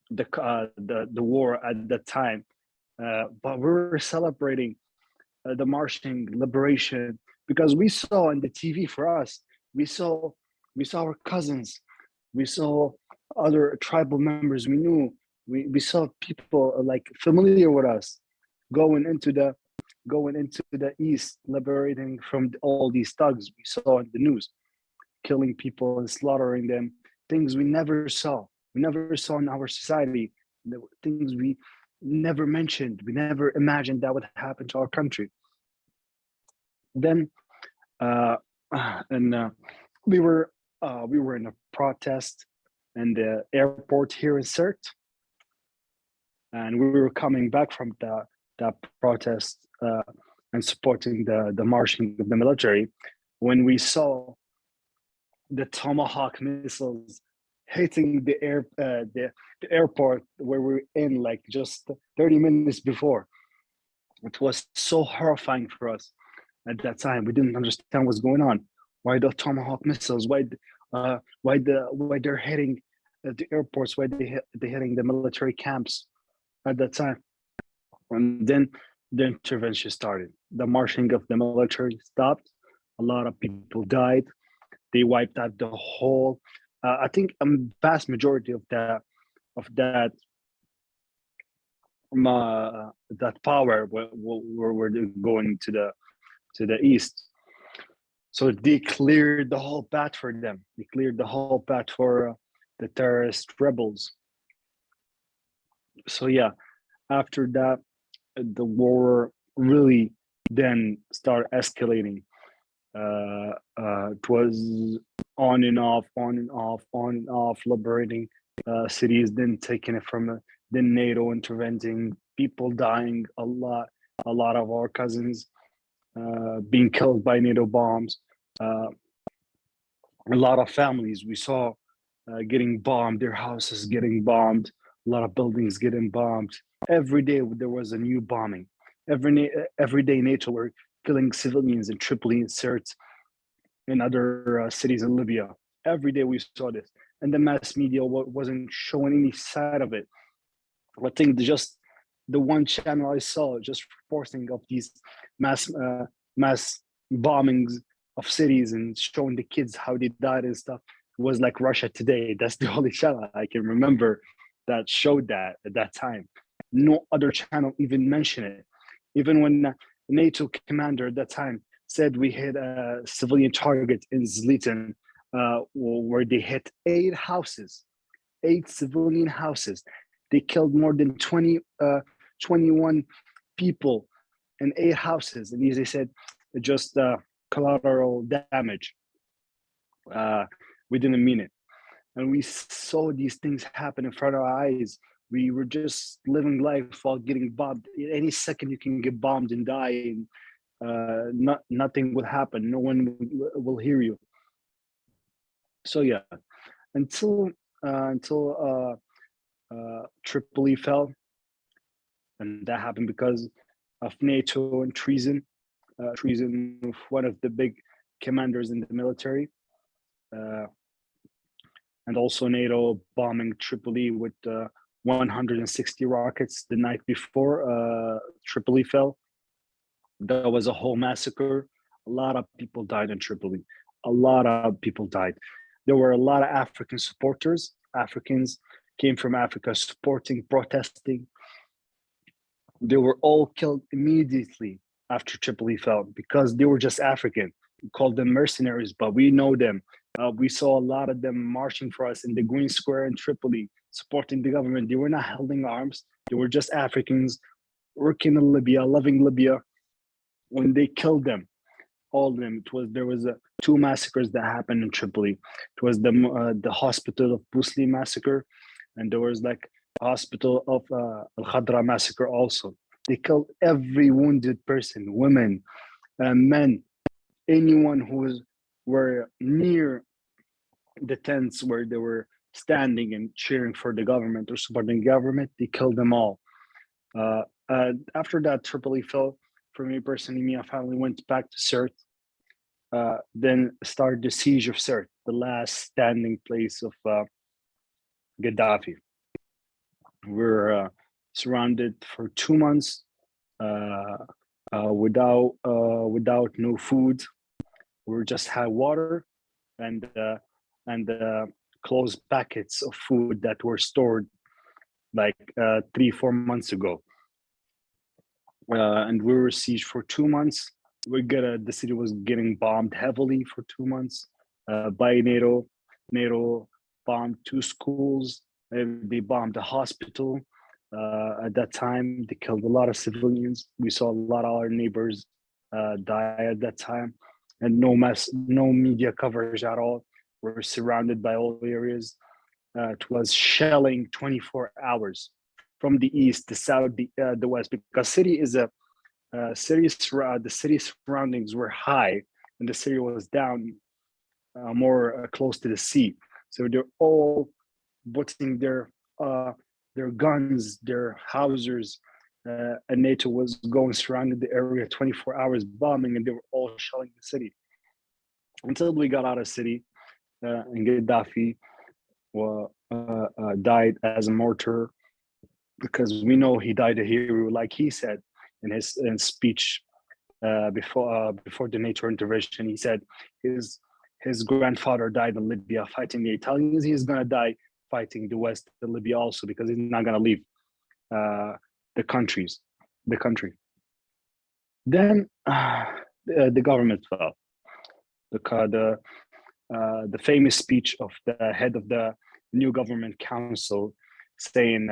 the war at that time. But we were celebrating the marching liberation because we saw in the TV for us, we saw our cousins, we saw other tribal members we knew, we saw people like familiar with us going into the east, liberating from all these thugs we saw in the news, killing people and slaughtering them, things we never saw in our society, things we never mentioned, we never imagined that would happen to our country. Then uh, and we were in a protest in the airport here in Sirte, and we were coming back from that protest and supporting the marching of the military when we saw the Tomahawk missiles hitting the airport where we were in like just 30 minutes before. It was so horrifying for us at that time. We didn't understand what's going on. Why the Tomahawk missiles? Why they're hitting the airports? Why they hitting the military camps at that time? And then the intervention started. The marching of the military stopped. A lot of people died. They wiped out the whole. I think a vast majority of that power were going to the east. So they cleared the whole path for them. They cleared the whole path for the terrorist rebels. So yeah, after that, the war really then started escalating. It was on and off, on and off, on and off, liberating cities, then taking it from then NATO intervening, people dying, a lot of our cousins being killed by NATO bombs. Uh, a lot of families we saw getting bombed, their houses getting bombed, a lot of buildings getting bombed. Every day there was a new bombing. Every day NATO were killing civilians in Tripoli and Sirte and other cities in Libya. Every day we saw this, and the mass media wasn't showing any side of it. I think just the one channel I saw just reporting of these mass mass bombings of cities and showing the kids how they died and stuff was like Russia Today. That's the only channel I can remember that showed that at that time. No other channel even mentioned it. Even when NATO commander at that time said we hit a civilian target in Zliten, where they hit 8 civilian houses. They killed more than 21 people in 8 houses. And as they said, just collateral damage. We didn't mean it. And we saw these things happen in front of our eyes. We were just living life while getting bombed. Any second you can get bombed and die, and nothing will happen. No one will hear you. So yeah, until Tripoli fell, and that happened because of NATO and treason of one of the big commanders in the military, uh, and also NATO bombing Tripoli with 160 rockets the night before Tripoli fell. That was a whole massacre. A lot of people died in Tripoli. A lot of people died. There were a lot of African supporters. Africans came from Africa supporting, protesting. They were all killed immediately after Tripoli fell because they were just African. We called them mercenaries, but we know them. We saw a lot of them marching for us in the Green Square in Tripoli, supporting the government. They were not holding arms. They were just Africans working in Libya, loving Libya. When they killed them, all of them, there was two massacres that happened in Tripoli. It was the hospital of Busli massacre, and there was like a hospital of Al Khadra massacre also. They killed every wounded person, women, men, anyone who were near the tents where they were standing and cheering for the government or supporting the government. They killed them all. After that, Tripoli fell. For me personally, me and family went back to Sirte. Then started the siege of Sirte, the last standing place of Gaddafi. We're surrounded for 2 months without no food. We just had water and closed packets of food that were stored like 3-4 months ago. And we were sieged for 2 months. The city was getting bombed heavily for 2 months by NATO. NATO bombed 2 schools. They bombed a hospital. At that time, they killed a lot of civilians. We saw a lot of our neighbors die at that time, and no media coverage at all. We're surrounded by all areas. It was shelling 24 hours from the east, the south, the west, because the city surroundings were high, and the city was down more close to the sea. So they're all putting their guns, their howitzers, and NATO was going surrounded the area 24 hours bombing, and they were all shelling the city until we got out of city, and Gaddafi died as a martyr, because we know he died a hero, like he said in his speech before the NATO intervention. He said his grandfather died in Libya fighting the Italians. He's gonna die fighting the West in Libya also, because he's not gonna leave the country. Then the government fell. The famous speech of the head of the new government council saying.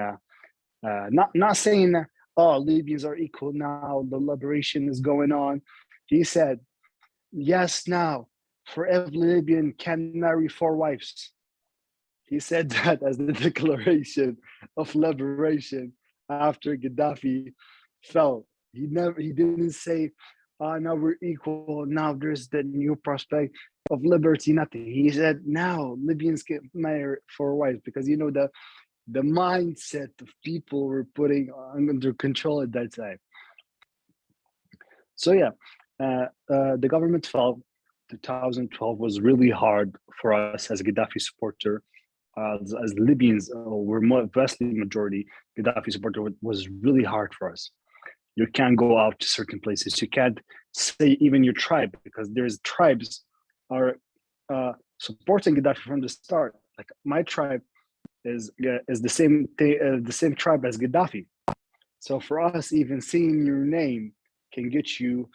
Not saying that, oh, Libyans are equal now, the liberation is going on. He said, yes, now, for every Libyan can marry 4 wives. He said that as the declaration of liberation after Gaddafi fell. He didn't say, now we're equal, now there's the new prospect of liberty, nothing. He said, now Libyans can marry 4 wives, because the mindset of people were putting under control at that time. So yeah, the government fell. 2012 was really hard for us as Gaddafi supporter. As Libyans, we're vastly majority Gaddafi supporter. Was really hard for us. You can't go out to certain places. You can't say even your tribe, because there's tribes are supporting Gaddafi from the start. Like my tribe is the same tribe as Gaddafi. So for us, even seeing your name can get you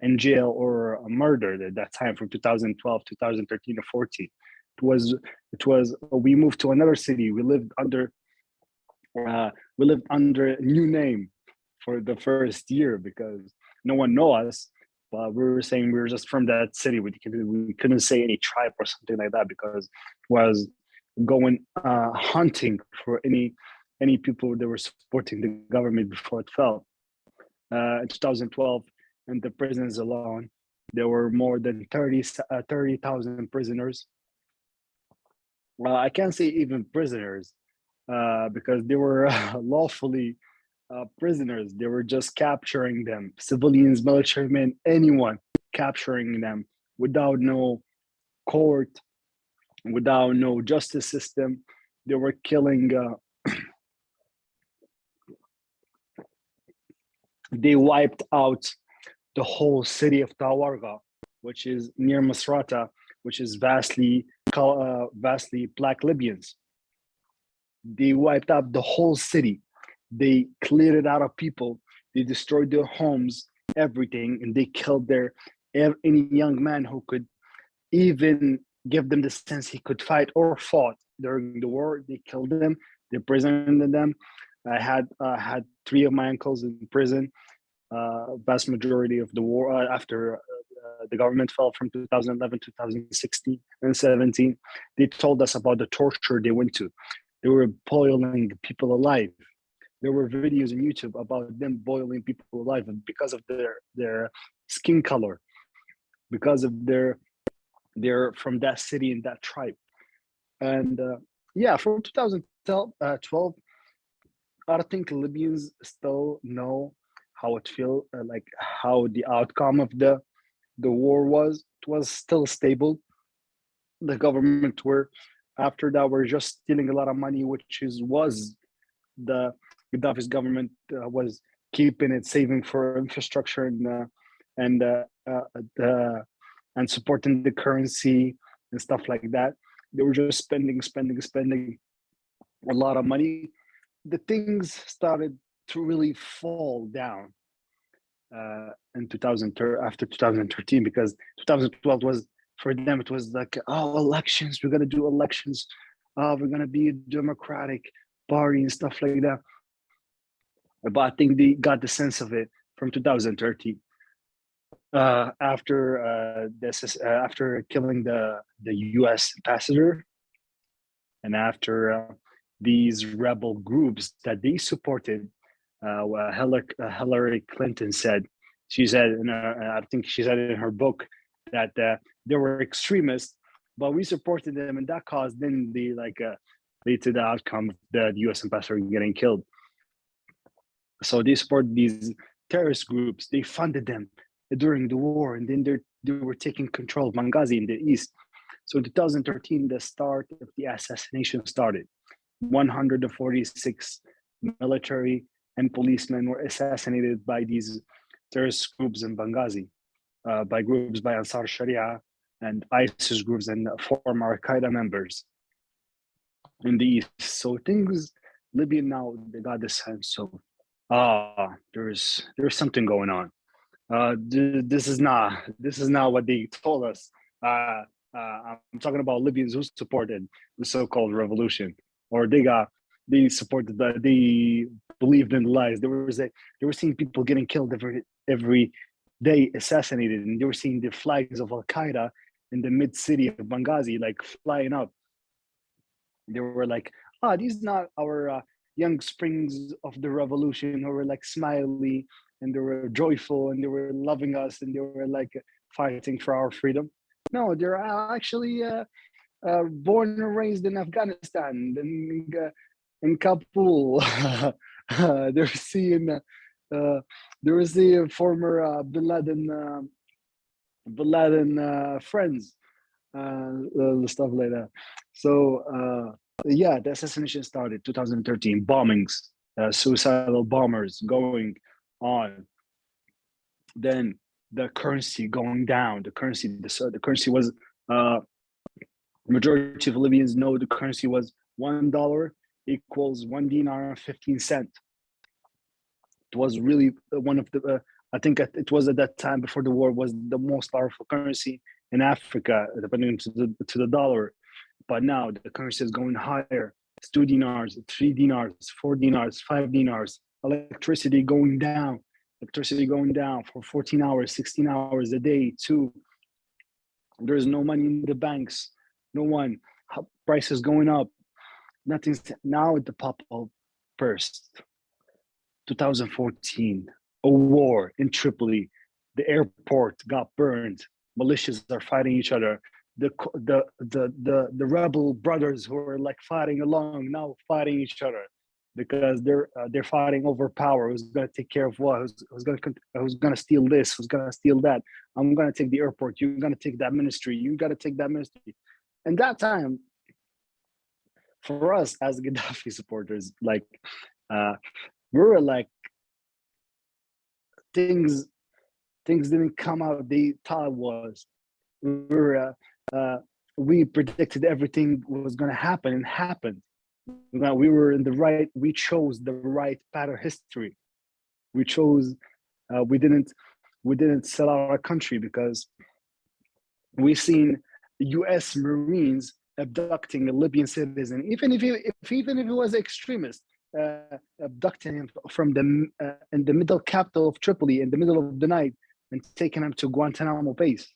in jail or murdered at that time, from 2012, 2013 to 14. It was we moved to another city. We lived under a new name for the first year, because no one knew us. But we were saying we were just from that city. We couldn't say any tribe or something like that, because it was going hunting for any people that were supporting the government before it fell. In 2012, in the prisons alone, there were more than 30,000 prisoners. I can't say even prisoners. because they were lawfully prisoners. They were just capturing them, civilians, militiamen, anyone, capturing them without no court, without no justice system. They were killing. They wiped out the whole city of Tawarga, which is near Masrata, which is vastly Black Libyans. They wiped out the whole city. They cleared it out of people. They destroyed their homes, everything, and they killed any young man who could even give them the sense he could fight or fought during the war. They killed them. They imprisoned them. I had three of my uncles in prison. Vast majority of the war after the government fell from 2011, 2016, and 17. They told us about the torture they went to. They were boiling people alive. There were videos on YouTube about them boiling people alive, and because of their skin color, because of they're from that city and that tribe. And yeah, from 2012, I don't think Libyans still know how it feel, like how the outcome of the war was. It was still stable. The government were after that were just stealing a lot of money, which was the Gaddafi's government was keeping it saving for infrastructure and the and supporting the currency and stuff like that. They were just spending a lot of money. The things started to really fall down in 2000 after 2013, because 2012 was for them, it was like, oh, elections, we're gonna do elections, we're gonna be a democratic party and stuff like that. But I think they got the sense of it from 2013 after killing the U.S. ambassador, and after these rebel groups that they supported. Hillary Clinton said, she said, I think she said in her book that they were extremists, but we supported them, and that caused then the lead to the outcome of the U.S. ambassador getting killed. So they support these terrorist groups. They funded them during the war, and then they were taking control of Benghazi in the east. So in 2013, the start of the assassination started. 146 military and policemen were assassinated by these terrorist groups in Benghazi, by Ansar Sharia and ISIS groups and former Al-Qaeda members in the east. So things, Libya now, they got the sense of, there's something going on. This is not what they told us. I'm talking about Libyans who supported the so-called revolution, or they supported that, they believed in lies. They were seeing people getting killed every day, assassinated, and they were seeing the flags of Al-Qaeda in the mid city of Benghazi, like flying up. They were like, these not our young springs of the revolution who were like smiley and they were joyful and they were loving us and they were like fighting for our freedom. No, they're actually born and raised in Afghanistan, in Kabul. They're seeing former Bin Laden friends, stuff like that. So yeah, the assassination started 2013. Bombings, suicidal bombers going on. Then the currency going down. The currency was majority of Libyans know the currency was $1 equals 1 dinar and 15 cents. It was really one of the I think it was at that time before the war was the most powerful currency in Africa, depending to the dollar. But now the currency is going higher. It's 2 dinars, 3 dinars, 4 dinars, 5 dinars. Electricity going down for 14 hours, 16 hours a day too. There's no money in the banks. No one. Prices going up. Nothing's now at the pop up burst. 2014, a war in Tripoli. The airport got burned. Militias are fighting each other. the rebel brothers who are like fighting along now fighting each other because they're fighting over power. Who's gonna take care of what? Who's gonna steal this? Who's gonna steal that? I'm gonna take the airport. You're gonna take that ministry. You gotta take that ministry. And that time, for us as Gaddafi supporters, like we were like things didn't come out they thought it was. We predicted everything was going to happen and happened. Now we were in the right. We chose the right path of history. We chose. We didn't sell out our country because we've seen U.S. Marines abducting a Libyan citizen, even if he was extremist, abducting him from the in the middle capital of Tripoli in the middle of the night and taking him to Guantanamo base.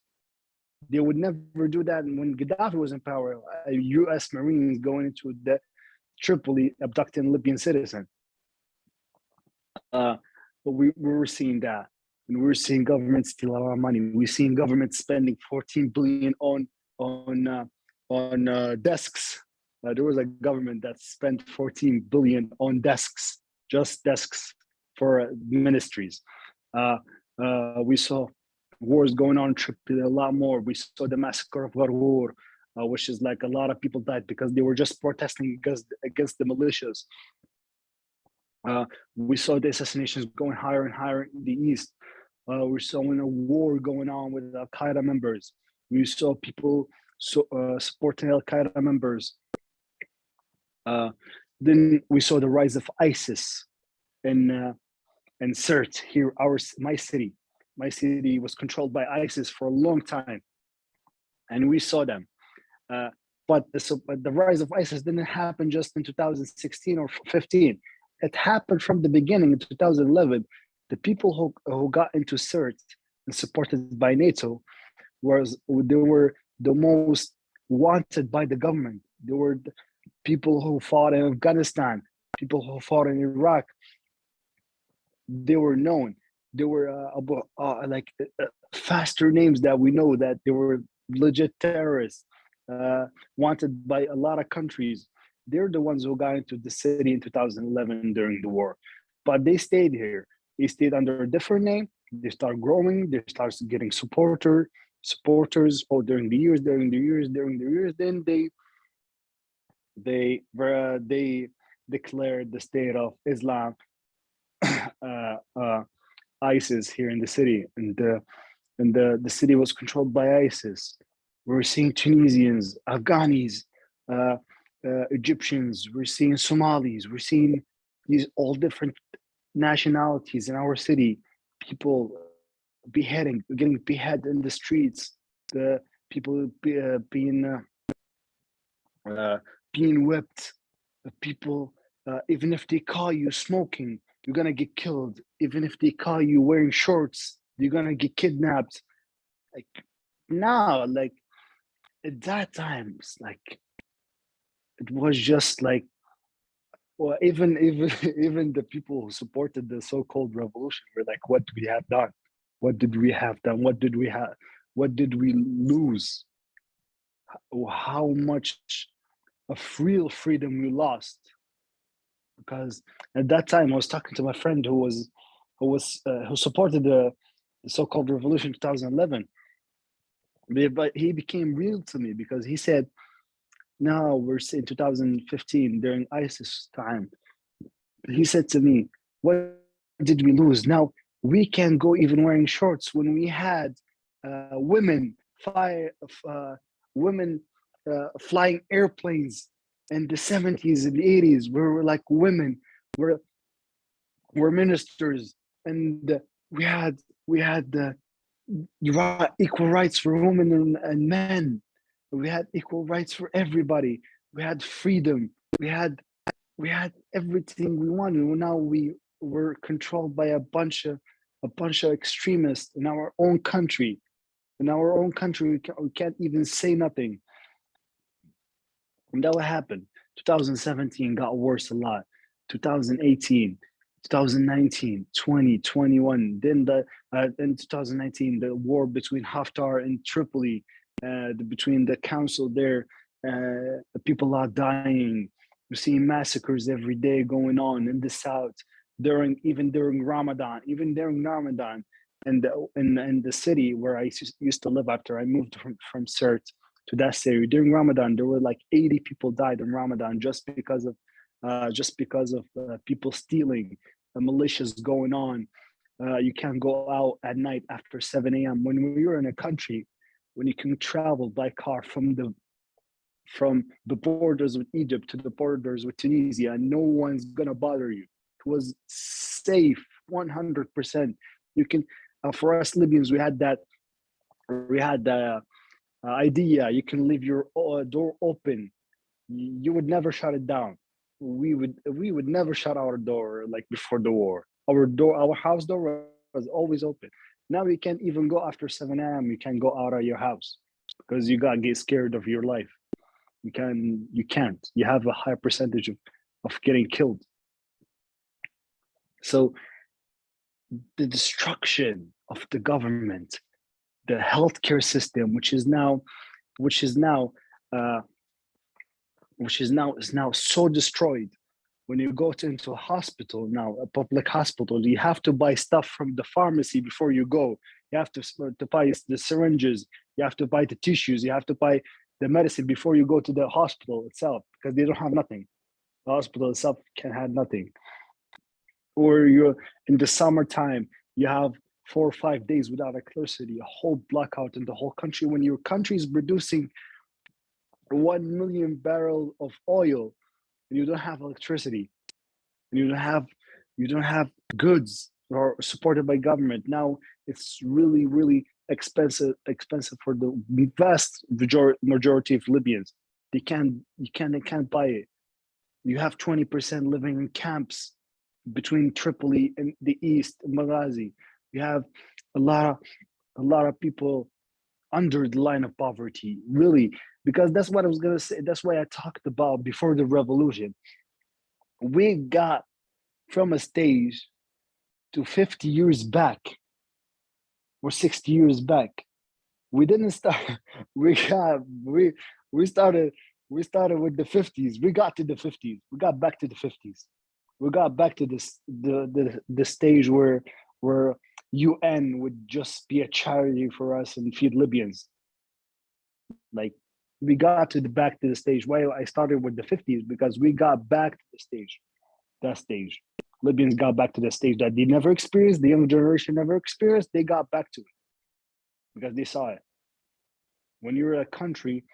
They would never do that when Gaddafi was in power. U.S. Marines going into the Tripoli abducting Libyan citizen. But we were seeing that, and we were seeing government steal our money. We're seeing government spending 14 billion on desks. There was a government that spent 14 billion on desks, just desks for ministries. We saw wars going on in Tripoli a lot more. We saw the massacre of Garhour, which is like a lot of people died because they were just protesting against the militias. We saw the assassinations going higher and higher in the east. We saw a war going on with Al Qaeda members. We saw people supporting Al Qaeda members. Then we saw the rise of ISIS in Sirte here, my city. My city was controlled by ISIS for a long time, and we saw them. But the rise of ISIS didn't happen just in 2016 or 15. It happened from the beginning in 2011. The people who got into Sirte and supported by NATO they were the most wanted by the government. They were the people who fought in Afghanistan, people who fought in Iraq. They were known. They were faster names that we know that they were legit terrorists, wanted by a lot of countries. They're the ones who got into the city in 2011 during the war, but they stayed here. They stayed under a different name. They start growing. They start getting supporters. During the years. Then they declared the state of Islam, ISIS here in the city, and the city was controlled by ISIS. We're seeing Tunisians, Afghanis, Egyptians. We're seeing Somalis. We're seeing these all different nationalities in our city. People getting beheaded in the streets. The people being whipped. People, even if they call you smoking, you're gonna get killed. Even if they call you wearing shorts, you're gonna get kidnapped. Like now, like at that time, it's like it was just like, well, even even the people who supported the so-called revolution were like, what we have done? What did we have done? What did we lose? How much of real freedom we lost? Because at that time I was talking to my friend who supported the so-called revolution 2011. But he became real to me because he said, now we're in 2015 during ISIS time. He said to me, what did we lose? Now we can go even wearing shorts when we had women flying airplanes in the 70s and the 80s. We were like women, were ministers, and we had the equal rights for women and men. We had equal rights for everybody. We had freedom. We had everything we wanted. Now we were controlled by a bunch of extremists in our own country. In our own country, we can't even say nothing. And that what happened. 2017 got worse a lot. 2018, 2019, 20, 21. Then in 2019, the war between Haftar and Tripoli. between the council there. People are dying. We're seeing massacres every day going on in the south even during Ramadan, and in the city where I used to live after I moved from Sirte to that city. During Ramadan, there were like 80 people died in Ramadan just because of people stealing, militias going on. You can't go out at night after 7 a.m. When we were in a country, when you can travel by car from the borders with Egypt to the borders with Tunisia, and no one's gonna bother you. It was safe, 100%. You can, for us Libyans, we had the idea you can leave your door open. You would never shut it down. We would never shut our door like before the war. Our house door was always open. Now you can't even go after 7 a.m. You can't go out of your house because you got get scared of your life. You can't. You have a high percentage of getting killed. So the destruction of the government, the healthcare system, which is now so destroyed. When you go into a hospital now, a public hospital, you have to buy stuff from the pharmacy before you go. You have to buy the syringes. You have to buy the tissues. You have to buy the medicine before you go to the hospital itself because they don't have nothing. The hospital itself can have nothing. Or you're in the summertime, you have 4 or 5 days without electricity, a whole blackout in the whole country. When your country is producing 1 million barrels of oil, and you don't have electricity, and you don't have goods or supported by government. Now it's really, really expensive for the vast majority of Libyans. They can't buy it. You have 20% living in camps between Tripoli and the east, Benghazi. You have a lot of people under the line of poverty, really, because that's what I was gonna say. That's why I talked about before the revolution. We got from a stage to 50 years back or 60 years back. We didn't start. We started with the 50s. We got to the 50s. We got back to the 50s. We got back to this the stage where UN would just be a charity for us and feed Libyans. Like we got back to the stage. Why I started with the 50s, because we got back to the stage. That stage. Libyans got back to the stage that they never experienced, the younger generation never experienced. They got back to it because they saw it. When you're a country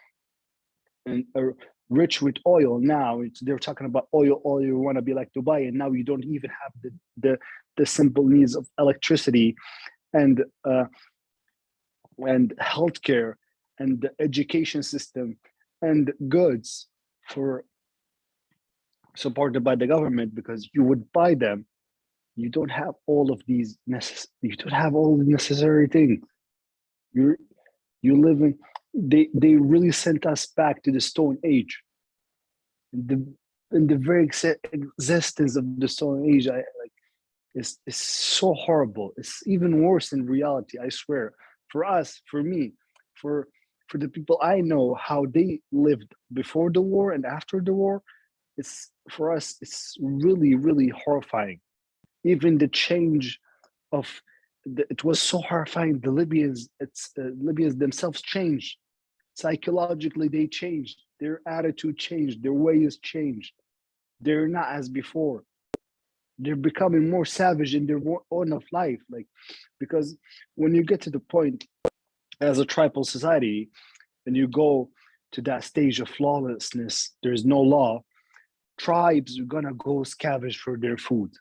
and rich with oil, now they're talking about oil. You want to be like Dubai, and now you don't even have the simple needs of electricity and healthcare and the education system and goods for supported by the government, because you would buy them. You don't have all of these you don't have all the necessary things. You live in they really sent us back to the Stone Age. In the very existence of the Stone Age, it's so horrible. It's even worse in reality, I swear. For us, for me, for the people I know, how they lived before the war and after the war, for us, it's really, really horrifying. Even the change of it was so horrifying. The Libyans themselves changed. Psychologically, they changed. Their attitude changed. Their ways changed. They're not as before. They're becoming more savage in their own of life. Like, because when you get to the point as a tribal society and you go to that stage of lawlessness, there's no law. Tribes are gonna go scavenge for their food.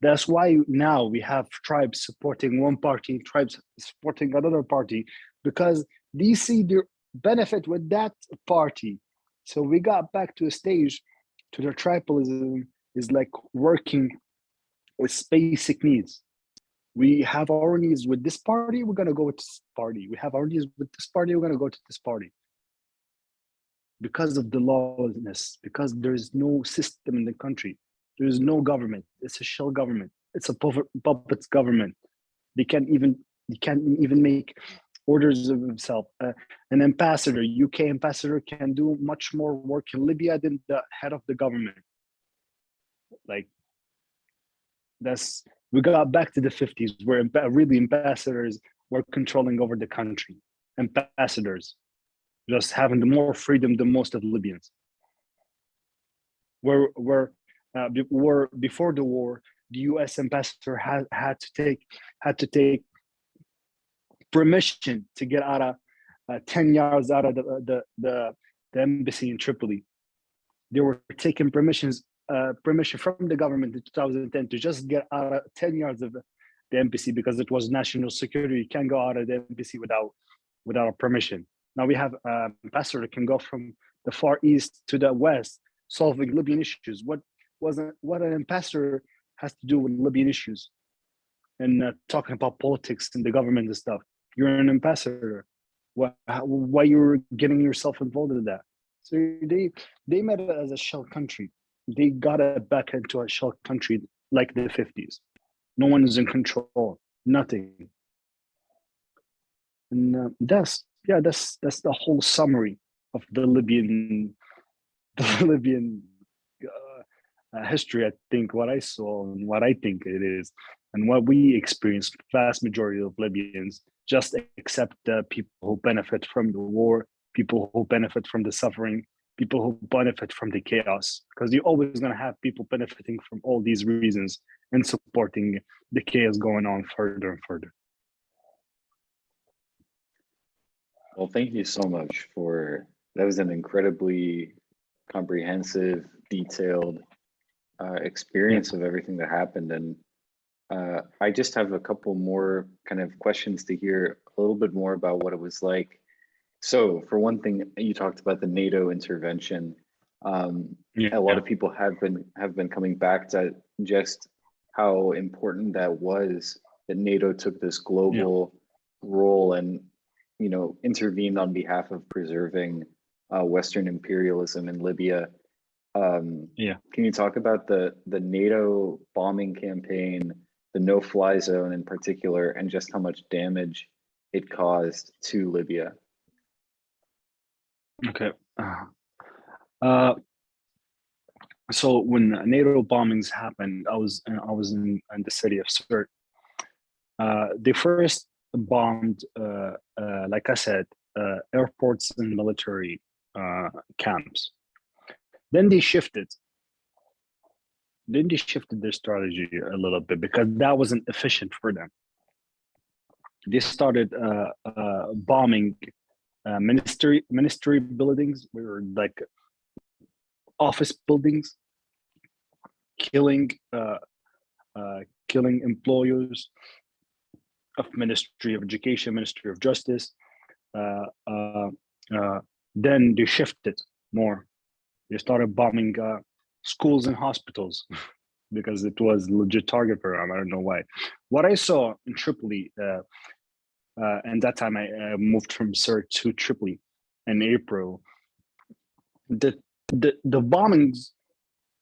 That's why now we have tribes supporting one party, tribes supporting another party, because they see their benefit with that party. So we got back to a stage to the tribalism is like working with basic needs. We have our needs with this party, we're gonna go with this party. We have our needs with this party, we're gonna go to this party. Because of the lawlessness, because there is no system in the country. There is no government. It's a shell government. It's a puppet government. They can't even make orders of himself. An ambassador, UK ambassador, can do much more work in Libya than the head of the government. Like, we got back to the 50s where really ambassadors were controlling over the country. Ambassadors just having more freedom than most of the Libyans. Where before the war, the U.S. ambassador had to take permission to get out of 10 yards out of the embassy in Tripoli. They were taking permission from the government in 2010 to just get out of 10 yards of the embassy because it was national security. You can't go out of the embassy without a permission. Now we have an ambassador that can go from the Far East to the West, solving Libyan issues. What an ambassador has to do with Libyan issues and talking about politics and the government and stuff. You're an ambassador. Why you're getting yourself involved in that? So they made it as a shell country. They got it back into a shell country like the 50s. No one is in control. Nothing. And that's the whole summary of the Libyan history. I think what I saw and what I think it is, and what we experience. Vast majority of Libyans just accept people who benefit from the war, people who benefit from the suffering, people who benefit from the chaos, because you're always going to have people benefiting from all these reasons and supporting the chaos going on further and further. Well, thank you so much that was an incredibly comprehensive, detailed experience of everything that happened. And I just have a couple more kind of questions to hear a little bit more about what it was like. So for one thing, you talked about the NATO intervention. A lot of people have been coming back to just how important that was, that NATO took this global role and, intervened on behalf of preserving Western imperialism in Libya. Can you talk about the NATO bombing campaign, the no-fly zone in particular, and just how much damage it caused to Libya? Okay. So when NATO bombings happened, I was in the city of Sirte. They first bombed, like I said, airports and military camps. Then they shifted their strategy a little bit because that wasn't efficient for them. They started bombing ministry buildings, were like office buildings, killing employees of Ministry of Education, Ministry of Justice. Then they shifted more. They started bombing schools and hospitals because it was a legit target for them. I don't know why. What I saw in Tripoli, and that time I moved from Sirte to Tripoli in April, the bombings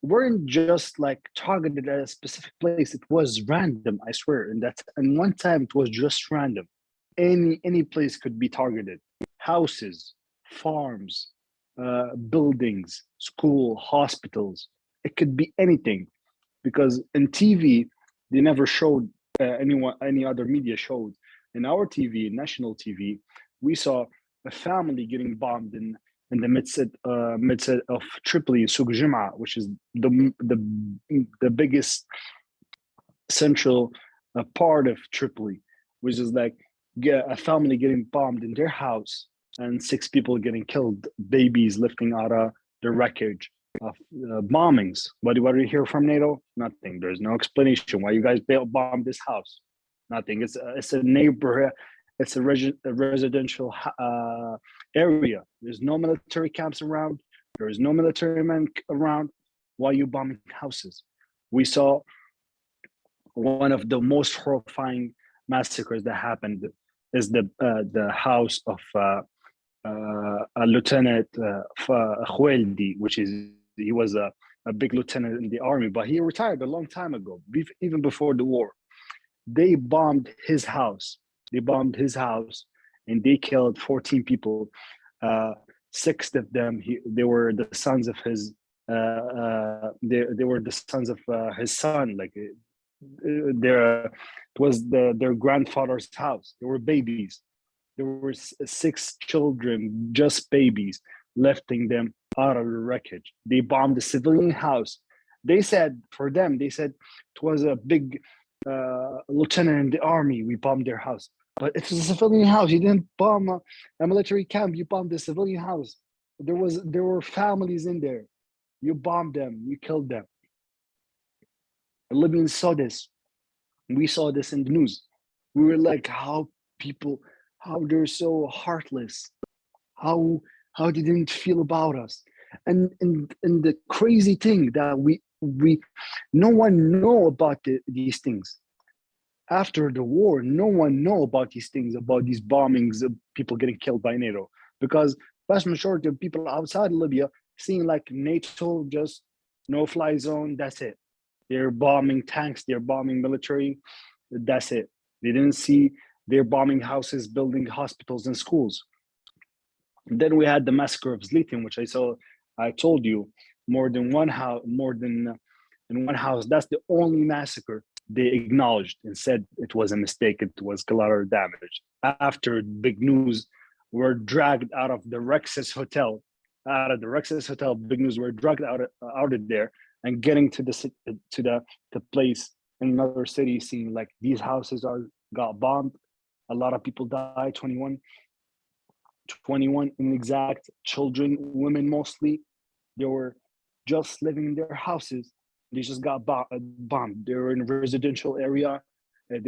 weren't just like targeted at a specific place. It was random, I swear. And one time it was just random. Any place could be targeted. Houses, farms, buildings, school, hospitals. It could be anything, because in TV they never showed any other media showed. In our TV, national TV, we saw a family getting bombed in the midst of Tripoli, Souk Jum'a, which is the biggest central part of Tripoli, which is like a family getting bombed in their house and 6 people getting killed, babies lifting out of the wreckage of bombings. What do you hear from NATO? Nothing. There's no explanation why you guys bombed this house. Nothing. It's a neighborhood. It's a residential area. There's no military camps around. There is no military men around. Why are you bombing houses? We saw one of the most horrifying massacres that happened is the house of a Lieutenant Khweldi, he was a big lieutenant in the army, but he retired a long time ago, even before the war. They bombed his house. and they killed 14 people. Six of them, they were the sons of his. They were the sons of his son. Like it was their grandfather's house. They were babies. There were six children, just babies, lifting them out of the wreckage. They bombed the civilian house. They said, for them, they said it was a big lieutenant in the army. We bombed their house, but it's a civilian house. You didn't bomb a military camp. You bombed the civilian house. There were families in there. You bombed them. You killed them. The Libyans saw this. We saw this in the news. We were like, how they're so heartless, how they didn't feel about us. And the crazy thing that we no one know about these things. After the war, no one know about these things, about these bombings of people getting killed by NATO, because vast majority of people outside Libya seeing like NATO just no-fly zone, that's it. They're bombing tanks, they're bombing military, that's it. They didn't see they're bombing houses, building hospitals and schools. And then we had the massacre of Zliten, which I told you, more than one house, more than in one house. That's the only massacre they acknowledged and said it was a mistake, it was collateral damage. After big news, were dragged out of the Rexus Hotel. Out of the Rexus Hotel, big news, were dragged out of there and getting to the place in another city, seeing like these houses got bombed. A lot of people died, 21 in exact, children, women mostly. They were just living in their houses. They just got bombed. They were in a residential area. It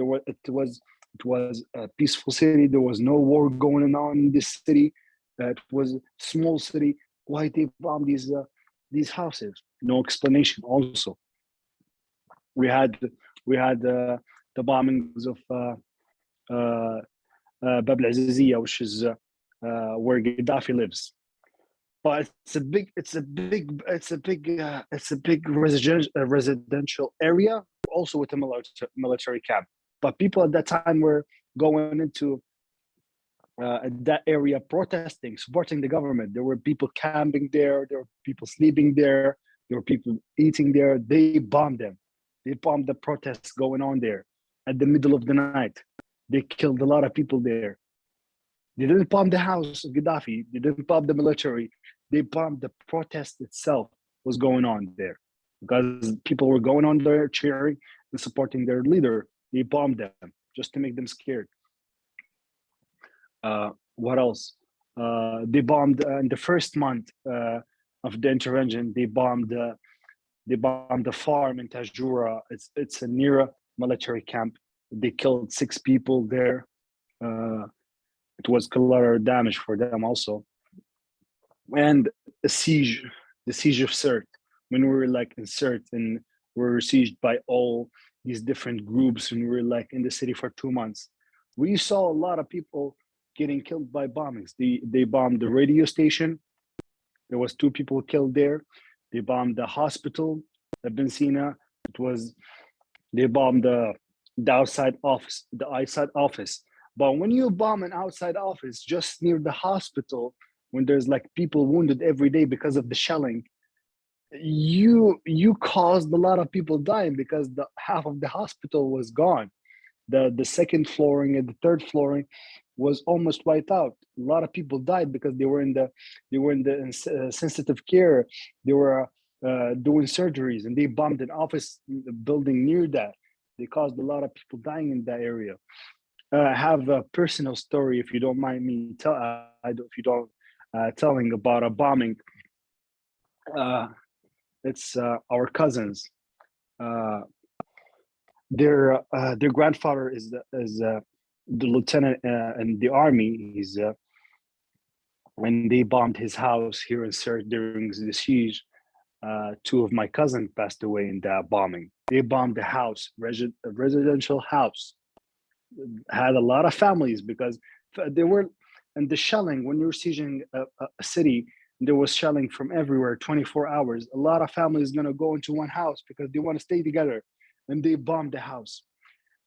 was a peaceful city. There was no war going on in this city. It was a small city. Why they bombed these houses? No explanation. Also, we had the bombings of Bab al-Aziziyah, which is where Gaddafi lives. But it's a big residential area, also with a military camp. But people at that time were going into that area protesting, supporting the government. There were people camping there. There were people sleeping there. There were people eating there. They bombed them. They bombed the protests going on there at the middle of the night. They killed a lot of people there. They didn't bomb the house of Gaddafi. They didn't bomb the military. They bombed the protest itself was going on there, because people were going on there cheering and supporting their leader. They bombed them just to make them scared. What else? They bombed in the first month of the intervention. They bombed the farm in Tajura. It's a near military camp. They killed 6 people there. It was collateral damage for them also. And the siege of Sirte, when we were like in Sirte and we were sieged by all these different groups, and we were like in the city for 2 months. We saw a lot of people getting killed by bombings. They bombed the radio station. There was 2 people killed there. They bombed the hospital, the Benzina. They bombed the outside office, But when you bomb an outside office just near the hospital, when there's like people wounded every day because of the shelling, you caused a lot of people dying, because the half of the hospital was gone. The second flooring and the third flooring was almost wiped out. A lot of people died because they were in the sensitive care. They were doing surgeries, and they bombed an office building near that. They caused a lot of people dying in that area. I have a personal story, if you don't mind me telling about a bombing. It's our cousins. Their grandfather is the lieutenant in the army. He's when they bombed his house here in Sirte during the siege. 2 of my cousins passed away in that bombing. They bombed the house, a residential house. Had a lot of families, because they were, and the shelling, when you're sieging a city, there was shelling from everywhere, 24 hours. A lot of families going to go into one house because they want to stay together, and they bombed the house.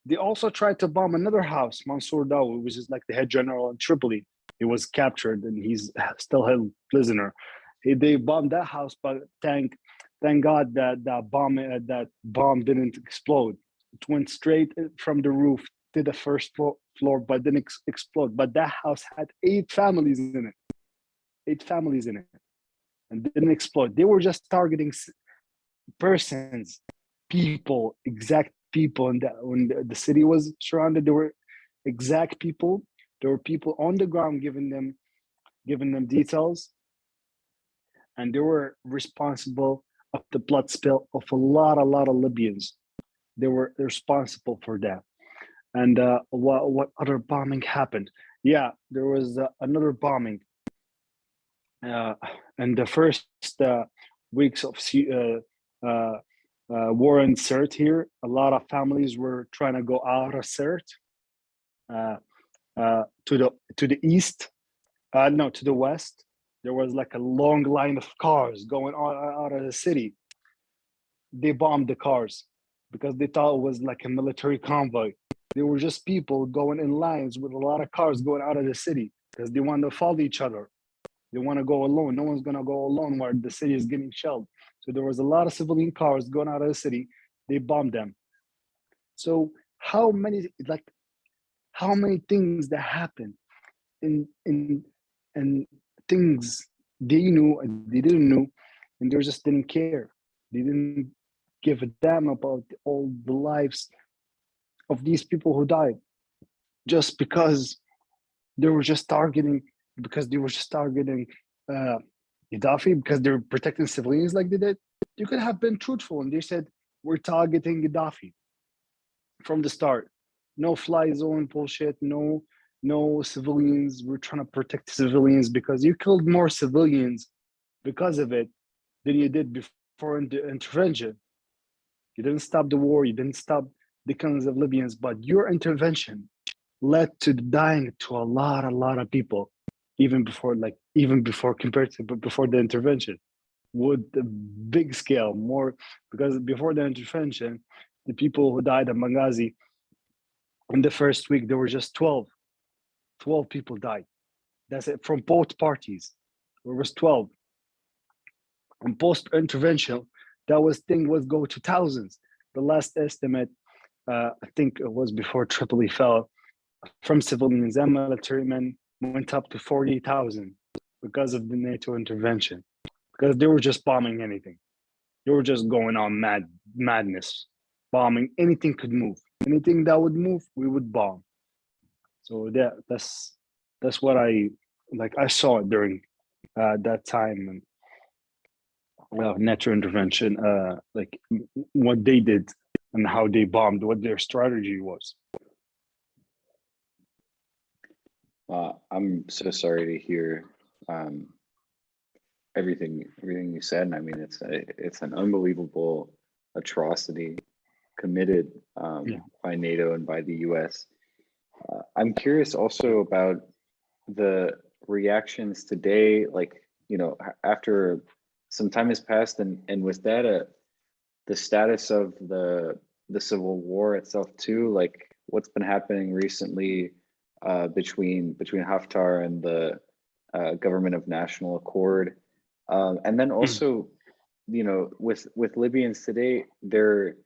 They also tried to bomb another house, Mansour Dawood, which is like the head general in Tripoli. He was captured and he's still held prisoner. They bombed that house, but thank God that that bomb didn't explode. It went straight from the roof to the first floor, but didn't explode. But that house had 8 families in it, 8 families in it, and didn't explode. They were just targeting persons, people, exact people. And when the city was surrounded, there were exact people. There were people on the ground giving them details, and they were responsible of the blood spill of a lot of Libyans. They were responsible for that. And what other bombing happened? Yeah, there was another bombing in the first weeks of war in Sirte here. A lot of families were trying to go out of Sirte to the east. No, to the west. There was like a long line of cars going out of the city. They bombed the cars because they thought it was like a military convoy. They were just people going in lines with a lot of cars going out of the city because they want to follow each other. They want to go alone. No one's going to go alone where the city is getting shelled. So there was a lot of civilian cars going out of the city. They bombed them. So how many things that happened in things they knew and they didn't know, and they just didn't care. They didn't give a damn about all the lives of these people who died just because they were just targeting Gaddafi because they were protecting civilians like they did. You could have been truthful and they said we're targeting Gaddafi from the start. No fly zone bullshit. No civilians. We're trying to protect civilians because you killed more civilians because of it than you did before the intervention. You didn't stop the war. You didn't stop the killings of Libyans, but your intervention led to the dying to a lot of people, even before compared to before the intervention, with the big scale more because before the intervention, the people who died at Benghazi in the first week there were just 12 people died. That's it from both parties. There was 12. And post intervention, thing was go to thousands. The last estimate, I think it was before Tripoli fell, from civilians and military men went up to 40,000 because of the NATO intervention. Because they were just bombing anything. They were just going on madness, bombing anything could move. Anything that would move, we would bomb. So that's what I saw during that time and natural intervention, like what they did and how they bombed, what their strategy was. I'm so sorry to hear everything you said. And I mean, it's an unbelievable atrocity committed by NATO and by the US. I'm curious also about the reactions today, like, after some time has passed, and was that the status of the civil war itself too, like what's been happening recently between Haftar and the government of national accord, and then also with Libyans today, their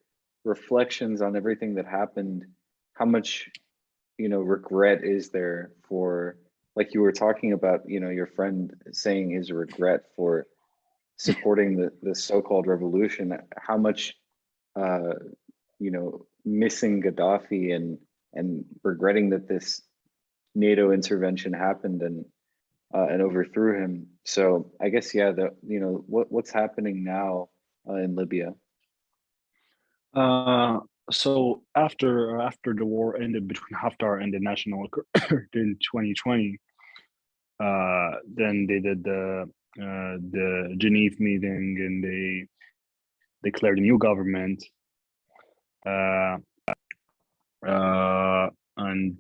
reflections on everything that happened, how much regret is there for, like you were talking about, your friend saying his regret for supporting the so-called revolution, how much missing Gaddafi and regretting that this NATO intervention happened and overthrew him. So I guess what's happening now in Libya. So after the war ended between Haftar and the National Accord in 2020, then they did the Geneva meeting and they declared a new government. And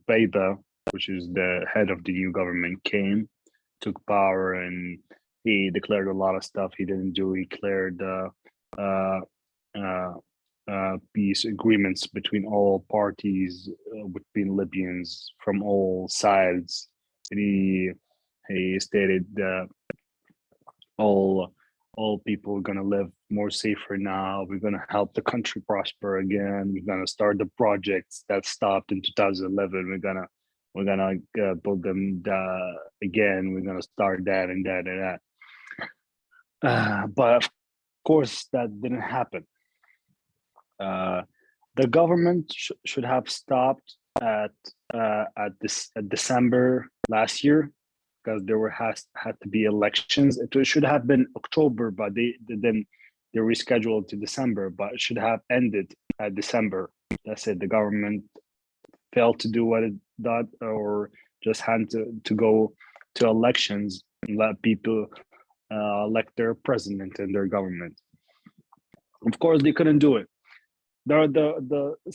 Beiba, which is the head of the new government, took power, and he declared a lot of stuff he didn't do. He declared peace agreements between all parties, between Libyans from all sides. And he stated that all people are gonna live more safer now. We're gonna help the country prosper again. We're gonna start the projects that stopped in 2011. We're gonna build them again. We're gonna start that and that and that. But of course, that didn't happen. The government should have stopped at December last year, because there had to be elections. It should have been October, but then they rescheduled to December. But it should have ended at December. That's it. The government failed to do what it did, or just had to go to elections and let people elect their president and their government. Of course, they couldn't do it.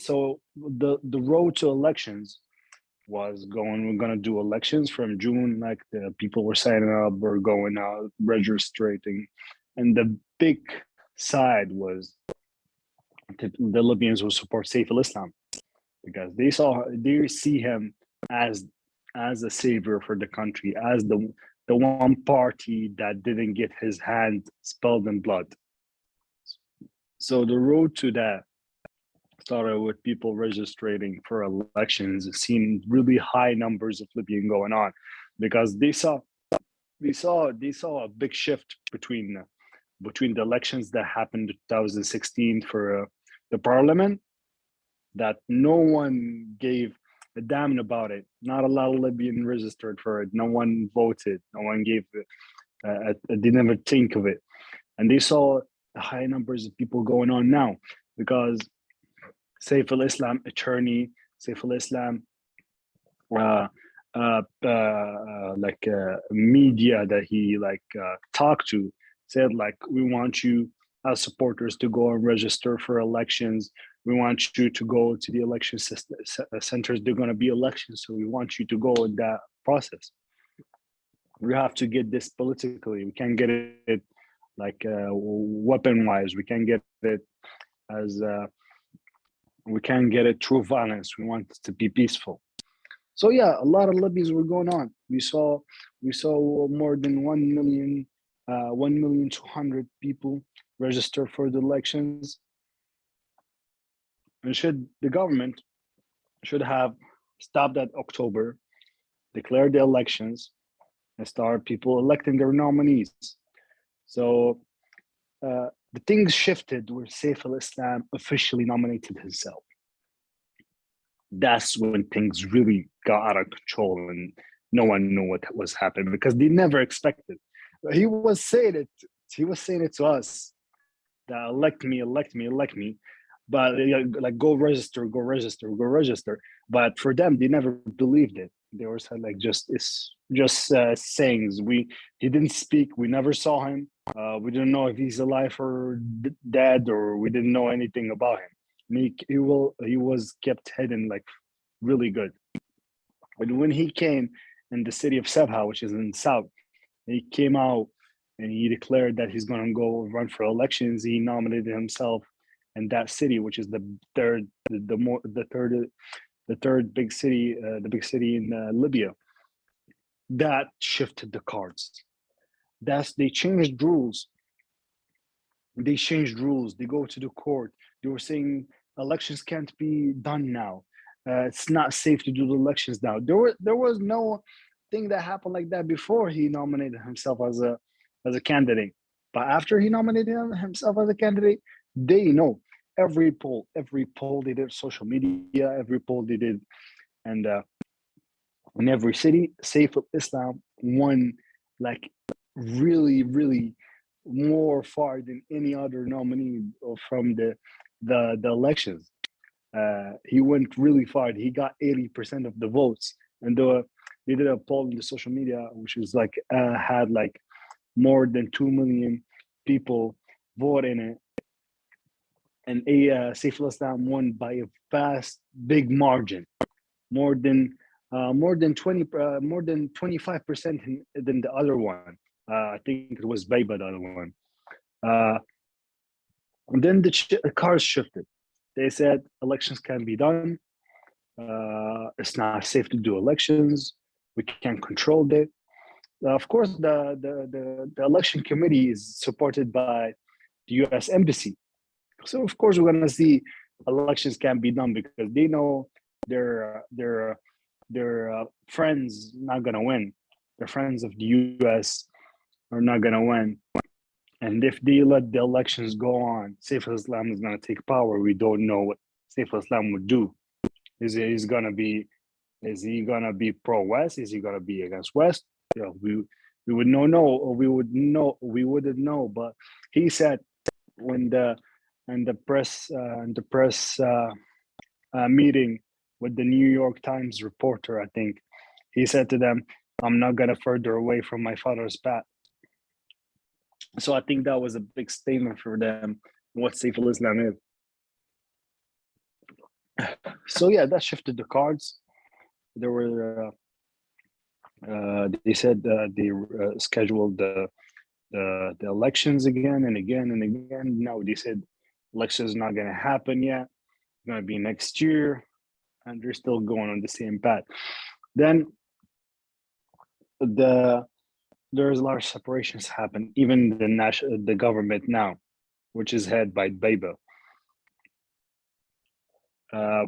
So the road to elections was going. We're gonna do elections from June, like the people were signing up, we're going out registering, and the big side was the Libyans would support Saif al-Islam, because they see him as a savior for the country, as the one party that didn't get his hand spilled in blood. So the road to that started with people registering for elections, seeing really high numbers of Libyan going on, because they saw a big shift between the elections that happened in 2016 for the parliament, that no one gave a damn about it. Not a lot of Libyan registered for it. No one voted. No one gave it. They never think of it. And they saw the high numbers of people going on now, because Saif al-Islam attorney, Saif al-Islam, media that he talked to, said we want you as supporters to go and register for elections. We want you to go to the election centers. They're going to be elections, so we want you to go in that process. We have to get this politically. We can't get it weapon-wise. We can't get it as we can't get it through violence. We want it to be peaceful. So yeah, a lot of Libyans were going on. We saw more than 1,200,000 people register for the elections. And the government should have stopped at October, declared the elections, and start people electing their nominees. So the things shifted where Saif al-Islam officially nominated himself. That's when things really got out of control, and no one knew what was happening, because they never expected. He was saying it to us, that elect me. But go register. But for them, they never believed it. They were saying it's just sayings. He didn't speak. We never saw him. We didn't know if he's alive or dead, or we didn't know anything about him. He was kept hidden really good. But when he came in the city of Sabha, which is in the south, he came out and he declared that he's going to go run for elections. He nominated himself in that city, which is the third big city, the big city in Libya. That shifted the cards. They changed rules. They go to the court. They were saying elections can't be done now. It's not safe to do the elections now. There was no thing that happened like that before he nominated himself as a candidate. But after he nominated himself as a candidate, they know every poll they did, social media, every poll they did, and in every city, Saif al-Islam won really, really more far than any other nominee from the elections. He went really far. He got 80% of the votes, and they did a poll in the social media, which was had more than 2 million people vote in it, and Saif al-Islam won by a big margin, more than 25% than the other one. I think it was Bayba, the other one. And then the cards shifted. They said elections can be done. It's not safe to do elections. We can't control it. Of course, the election committee is supported by the U.S. embassy. So of course we're gonna see elections can be done because they know their friends not gonna win. Their friends of the U.S. are not gonna win. And if they let the elections go on, Saif al-Islam is gonna take power. We don't know what Saif al-Islam would do. Is he gonna be pro-West? Is he gonna be against West? You know, we would know, or we wouldn't know. But he said when the press meeting with the New York Times reporter, I think he said to them, "I'm not gonna further away from my father's path." So I think that was a big statement for them what Saif al-Islam is. So yeah, that shifted the cards. There were they said they scheduled the elections again and again and again. No, they said elections not going to happen yet. It's going to be next year, and they're still going on the same path. Then there's a lot of separations happen. Even the government now, which is head by Beiba.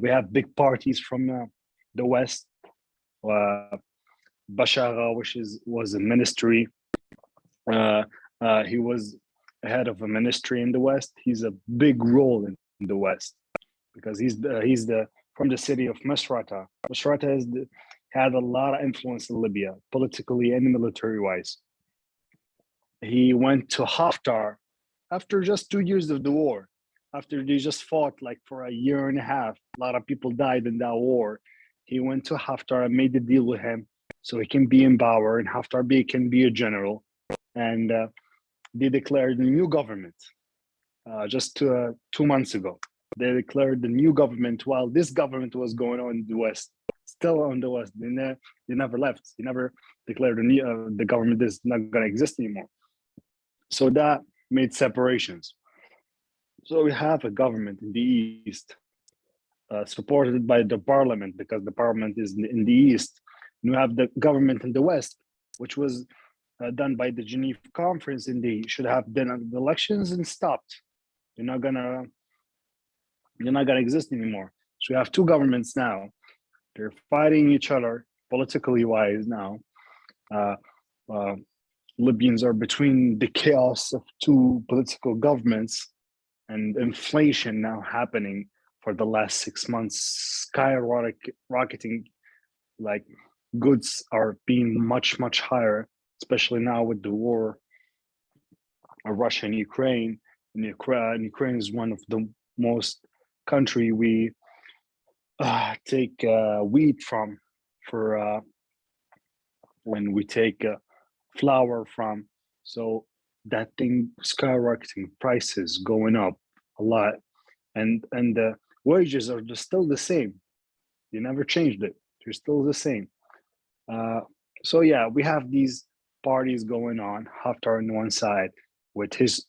We have big parties from the West. Bashara, which was a ministry. He was head of a ministry in the West. He's a big role in the West because he's from the city of Misrata. Misrata had a lot of influence in Libya, politically and military-wise. He went to Haftar after just 2 years of the war. After they just fought like for a year and a half, a lot of people died in that war. He went to Haftar and made a deal with him so he can be in power and Haftar can be a general. And they declared a new government just 2 months ago. They declared the new government while this government was going on in the West, still on the West. They never left. They never declared the government is not going to exist anymore. So that made separations. So we have a government in the East supported by the parliament because the parliament is in the East. And we have the government in the West, which was done by the Geneva Conference, and they should have done the elections and stopped. You're not gonna exist anymore. So we have two governments now. They're fighting each other politically wise now. Libyans are between the chaos of two political governments and inflation now happening for the last 6 months, skyrocketing. Like goods are being much higher, especially now with the war of Russia and Ukraine. And Ukraine is one of the most country we take wheat from for when we take flour from. So that thing skyrocketing, prices going up a lot, and the wages are still the same. You never changed it. They're still the same. So yeah, we have these parties going on. Haftar on one side with his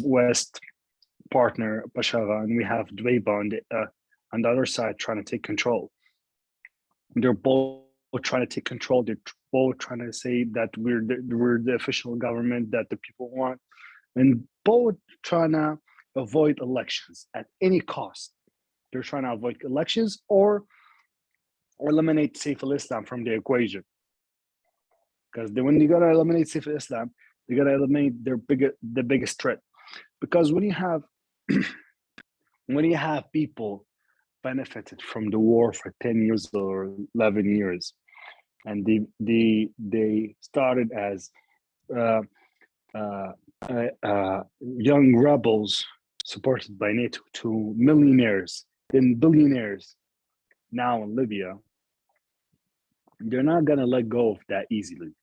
West partner Bashara, and we have Dwayba on the other side trying to take control. They're both trying to take control. They're both trying to say that we're the official government that the people want, and both trying to avoid elections at any cost. They're trying to avoid elections or eliminate Saif al-Islam from the equation. Because when you gotta eliminate Saif al-Islam, you gotta eliminate the biggest threat. Because when you have people benefited from the war for 10 years or 11 years, and they started as young rebels supported by NATO to millionaires, then billionaires now in Libya, they're not going to let go of that easily.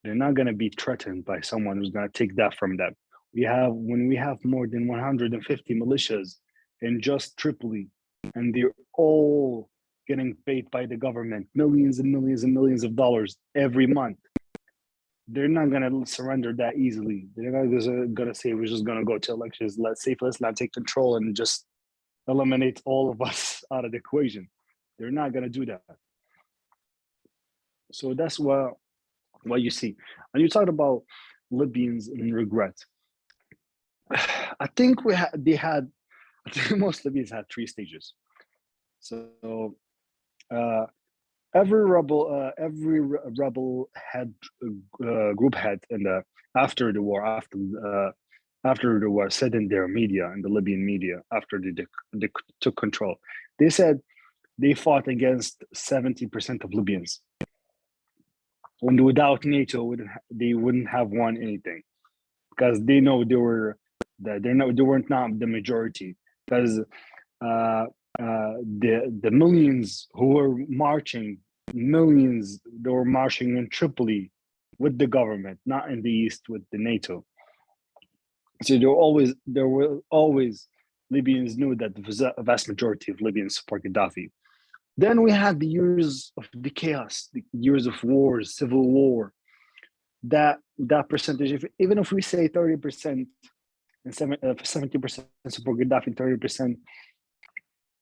They're not going to be threatened by someone who's going to take that from them. When we have more than 150 militias in just Tripoli, and they're all getting paid by the government millions and millions and millions of dollars every month, they're not going to surrender that easily. They're not going to say we're just going to go to elections, let Saif al-Islam take control and just eliminate all of us out of the equation. They're not going to do that. So that's what you see. And you talked about Libyans and regret. I think I think most Libyans had three stages. So uh, every rebel had group head in the after the war said in their media, in the Libyan media, after they took control, they said they fought against 70% of Libyans, and without NATO, they wouldn't have won anything, because they know they weren't not the majority, because uh, the millions who were marching, millions they were marching in Tripoli with the government, not in the east with the NATO. So there were always Libyans knew that the vast majority of Libyans support Gaddafi. Then we had the years of the chaos, the years of wars, civil war. That percentage, even if we say 30% and 70% support Gaddafi, 30%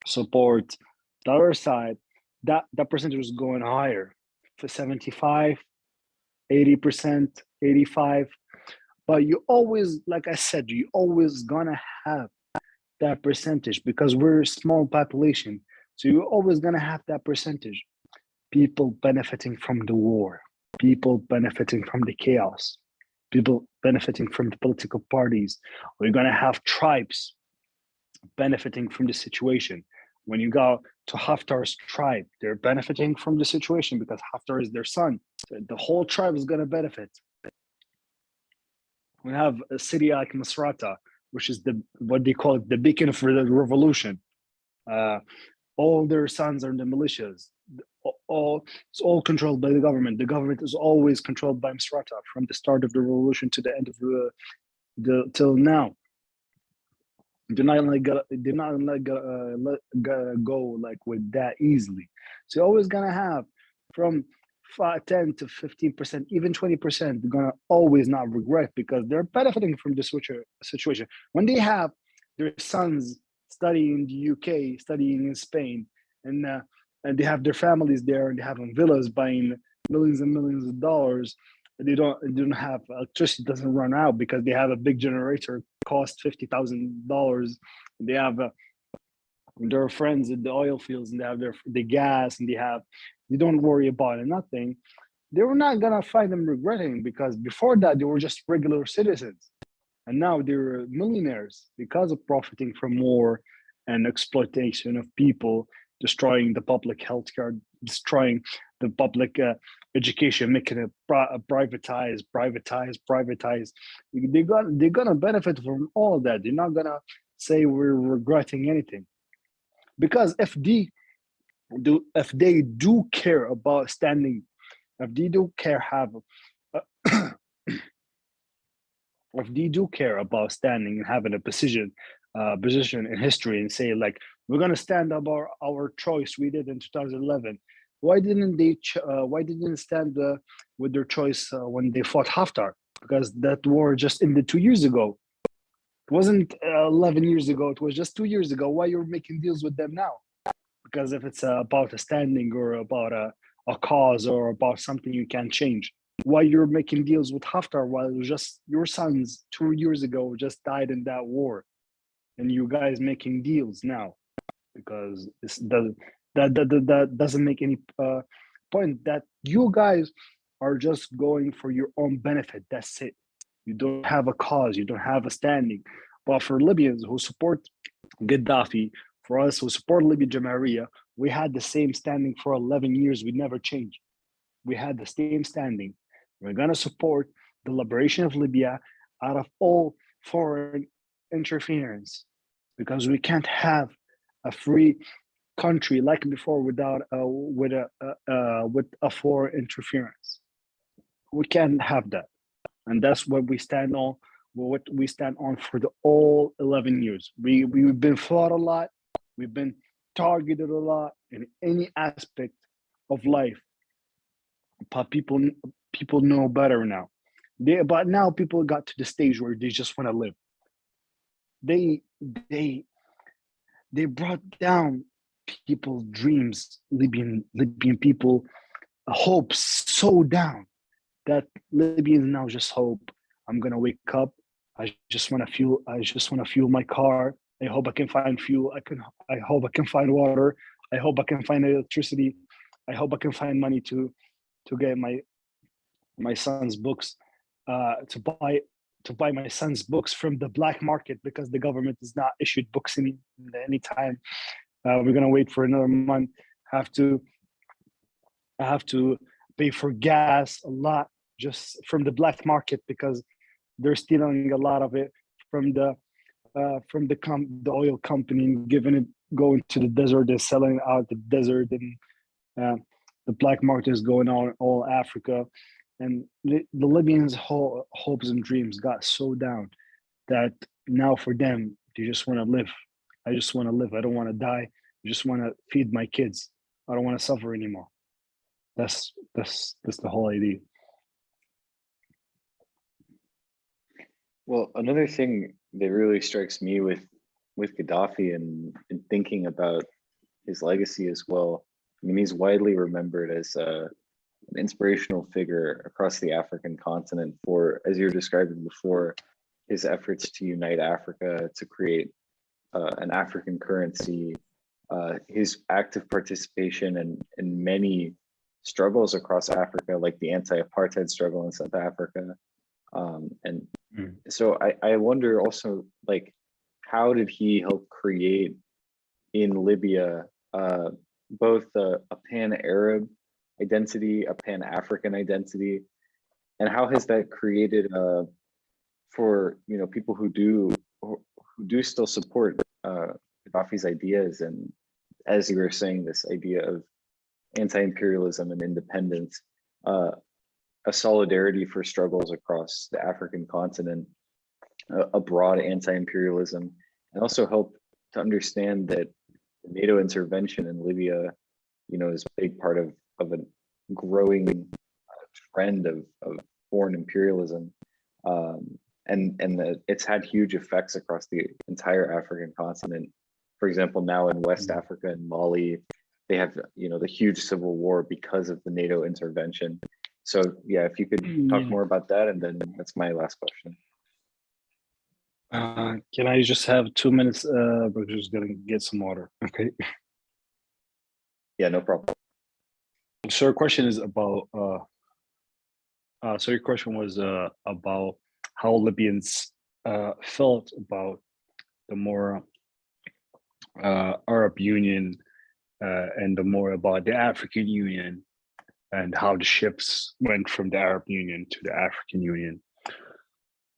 support the other side, that percentage was going higher for 75, 80%, 85. But you always, like I said, you always gonna have that percentage because we're a small population. So you're always gonna have that percentage. People benefiting from the war, people benefiting from the chaos, people benefiting from the political parties. We're gonna have tribes benefiting from the situation. When you go to Haftar's tribe, they're benefiting from the situation because Haftar is their son. So the whole tribe is gonna benefit. We have a city like Misrata, which is what they call it, the beacon for the revolution. All their sons are in the militias. It's all controlled by the government. The government is always controlled by Misrata from the start of the revolution to the end of till now. They're not let go like with that easily. So you're always gonna have from 10 to 15%, even 20%, they're gonna always not regret because they're benefiting from this situation. When they have their sons studying in the UK, studying in Spain, and they have their families there, and they have villas buying millions and millions of dollars, they don't have electricity, doesn't run out because they have a big generator cost $50,000. They have their friends in the oil fields, and they have the gas, and they don't worry about it, nothing. They were not gonna find them regretting because before that they were just regular citizens, and now they're millionaires because of profiting from war and exploitation of people, destroying the public healthcare, destroying the public education, making it privatize. They're gonna benefit from all of that. They're not gonna say we're regretting anything, because if they do care about standing, if they do care if they do care about standing and having a position in history and say like we're gonna stand up our choice we did in 2011, why didn't they stand with their choice when they fought Haftar? Because that war just ended 2 years ago. It wasn't 11 years ago. It was just 2 years ago. Why you're making deals with them now? Because if it's about a standing or about a cause or about something you can change, why you're making deals with Haftar while it was just your sons 2 years ago just died in that war, and you guys making deals now? Because that doesn't make any point. That you guys are just going for your own benefit. That's it. You don't have a cause. You don't have a standing. But for Libyans who support Gaddafi, for us who support Libya Jamahiriya, we had the same standing for 11 years. We never changed. We had the same standing. We're going to support the liberation of Libya out of all foreign interference, because we can't have a free country like before without with a foreign interference. We can't have that, and that's what we stand on. What we stand on for the all 11 years. We've been fought a lot. We've been targeted a lot in any aspect of life. But people know better now. But now people got to the stage where they just want to live. They they brought down people's dreams, Libyan people hopes so down that Libyans now just hope I'm gonna wake up. I just want to fuel my car. I hope I can find fuel. I hope I can find water. I hope I can find electricity. I hope I can find money to get my son's books, to buy my son's books from the black market because the government has not issued books any time. We're gonna wait for another month. Have to I have to pay for gas a lot just from the black market because they're stealing a lot of it from the oil company and giving it going to the desert and selling it out the desert, and the black market is going on all Africa, and the Libyans' whole hopes and dreams got so down that now for them they just want to live. I just want to live. I don't want to die. I just want to feed my kids. I don't want to suffer anymore. That's the whole idea. Well, another thing that really strikes me with Gaddafi and thinking about his legacy as well. I mean, he's widely remembered as an inspirational figure across the African continent for, as you were describing before, his efforts to unite Africa, to create an African currency, his active participation in many struggles across Africa, like the anti-apartheid struggle in South Africa. And so I wonder also, like, how did he help create in Libya both a pan-Arab identity, a pan-African identity, and how has that created for people who do still support Gaddafi's ideas, and as you were saying, this idea of anti-imperialism and independence, a solidarity for struggles across the African continent, a broad anti-imperialism, and also help to understand that the NATO intervention in Libya, is a big part of a growing trend of foreign imperialism, and that it's had huge effects across the entire African continent. For example, now in West Africa and Mali, they have the huge civil war because of the NATO intervention. So yeah, if you could talk more about that, and then that's my last question. Can I just have 2 minutes? We're just gonna get some water. Okay. Yeah, no problem. So your question is about. So your question was about how Libyans felt about the more Arab Union and the more about the African Union, and how the ships went from the Arab Union to the African Union.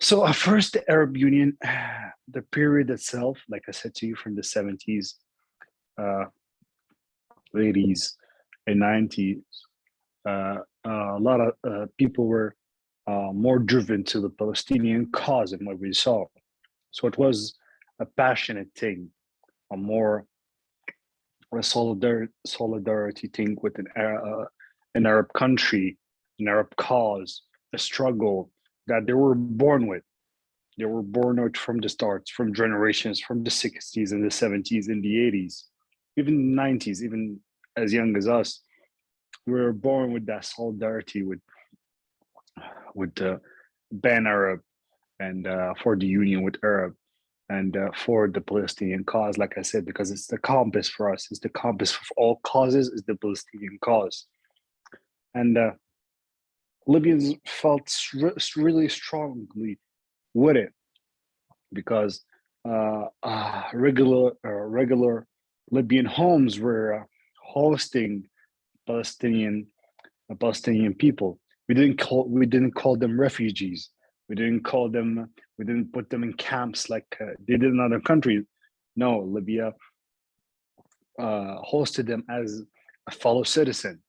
So at first, the Arab Union, the period itself, like I said to you, from the 70s, 80s, and 90s, a lot of people were more driven to the Palestinian cause than what we saw. So it was a passionate thing, a more a solidarity thing with an Arab country, an Arab cause, a struggle that they were born with. They were born out from the start, from generations, from the 60s and the 70s and the 80s, even the 90s, even as young as us. We were born with that solidarity with the ban Arab and for the union with Arab and for the Palestinian cause, like I said, because it's the compass for us. It's the compass for all causes is the Palestinian cause. And Libyans felt really strongly with it because regular Libyan homes were hosting Palestinian people. We didn't call them refugees. We didn't put them in camps like they did in other countries. No, Libya hosted them as a fellow citizen,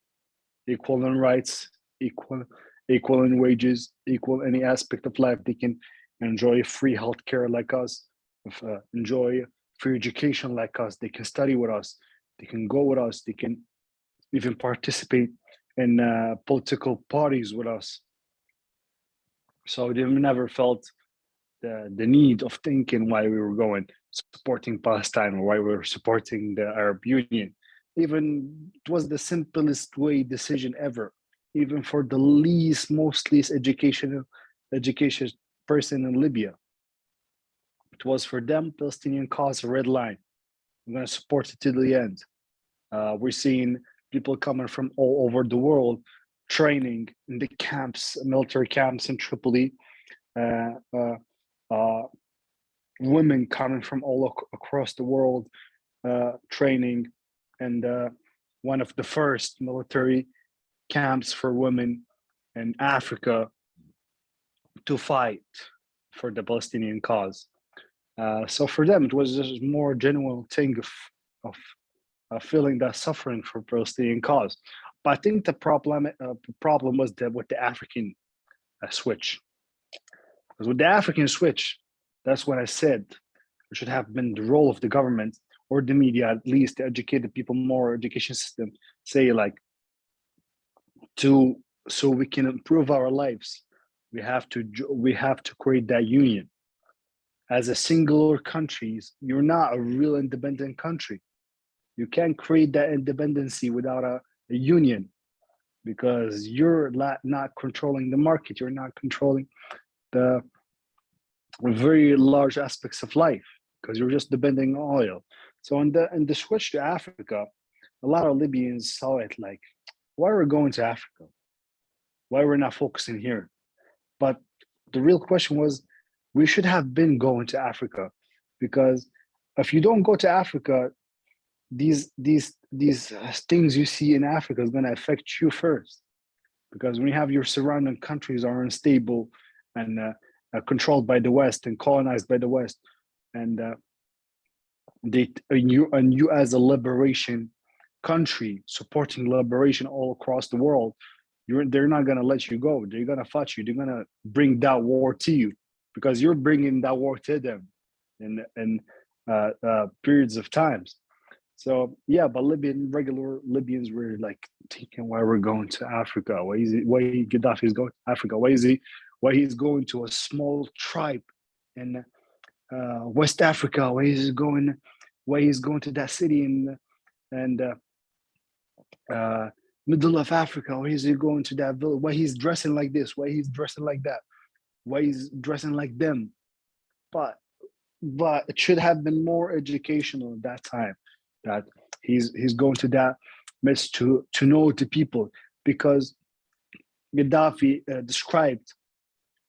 equal in rights, equal in wages, equal any aspect of life. They can enjoy free healthcare like us, enjoy free education like us. They can study with us. They can go with us. They can even participate in political parties with us. So they never felt the need of thinking why we were going. supporting Palestine or why we're supporting the Arab Union. Even it was the simplest way decision ever, even for the most least education person in Libya. It was for them, Palestinian cause, a red line. We're going to support it to the end. We're seeing people coming from all over the world training in the camps, military camps in Tripoli. Uh, uh, uh, Women coming from all across the world training, and one of the first military camps for women in Africa to fight for the Palestinian cause. So for them, it was just more genuine thing of feeling that suffering for Palestinian cause. But I think the problem was with the African switch. Because with the African switch, that's what I said. It should have been the role of the government or the media, at least, to educate the people more, education system, say like, so we can improve our lives. We have to create that union. As a singular countries, you're not a real independent country. You can't create that independency without a union, because you're not controlling the market. You're not controlling the very large aspects of life, because you're just depending on oil. So in the switch to Africa, a lot of Libyans saw it like, why are we going to Africa? Why we're not focusing here? But the real question was, we should have been going to Africa, because if you don't go to Africa, these things you see in Africa is going to affect you first, because when you have your surrounding countries are unstable and controlled by the West and colonized by the West, and you as a liberation country supporting liberation all across the world, they're not going to let you go. They're going to fight you. They're going to bring that war to you, because you're bringing that war to them in periods of times. So yeah, but regular Libyans were like thinking, why we're going to Africa? Why Gaddafi is going to Africa? Why he's going to a small tribe in West Africa? Why he's going to that city and middle of Africa? Why is he going to that village? Why he's dressing like this? Why he's dressing like that? Why he's dressing like them? But it should have been more educational at that time, that he's going to that mess to know the people, because Gaddafi described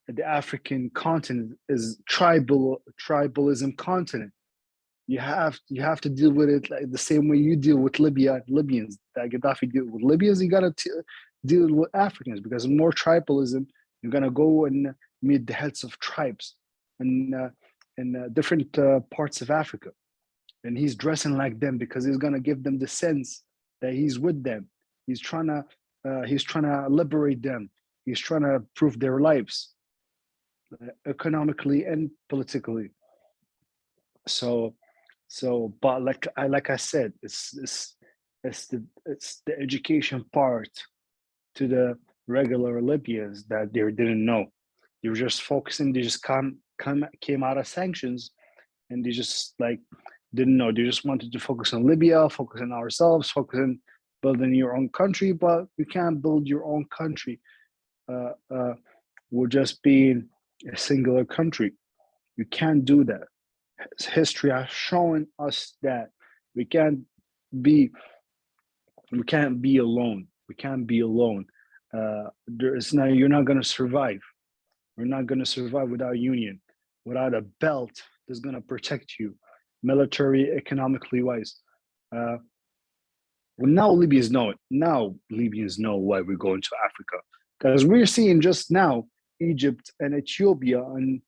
the African continent as tribalism continent. You have to deal with it like the same way you deal with Libyans. That Gaddafi deal with Libyans, you gotta deal with Africans, because more tribalism. You're gonna go and meet the heads of tribes in different parts of Africa, and he's dressing like them because he's gonna give them the sense that he's with them. He's trying to liberate them. He's trying to improve their lives economically and politically. So, but like I said, it's the education part to the regular Libyans that they didn't know. They were just focusing. They just came out of sanctions, and they just like didn't know. They just wanted to focus on Libya, focus on ourselves, focus on building your own country. But you can't build your own country with just being a singular country. You can't do that. History has shown us that we can't be alone. We can't be alone. You're not going to survive. We're not going to survive without union, without a belt that's going to protect you, military, economically wise. Well, now Libyans know it. Now Libyans know why we're going to Africa, because we're seeing just now Egypt and Ethiopia and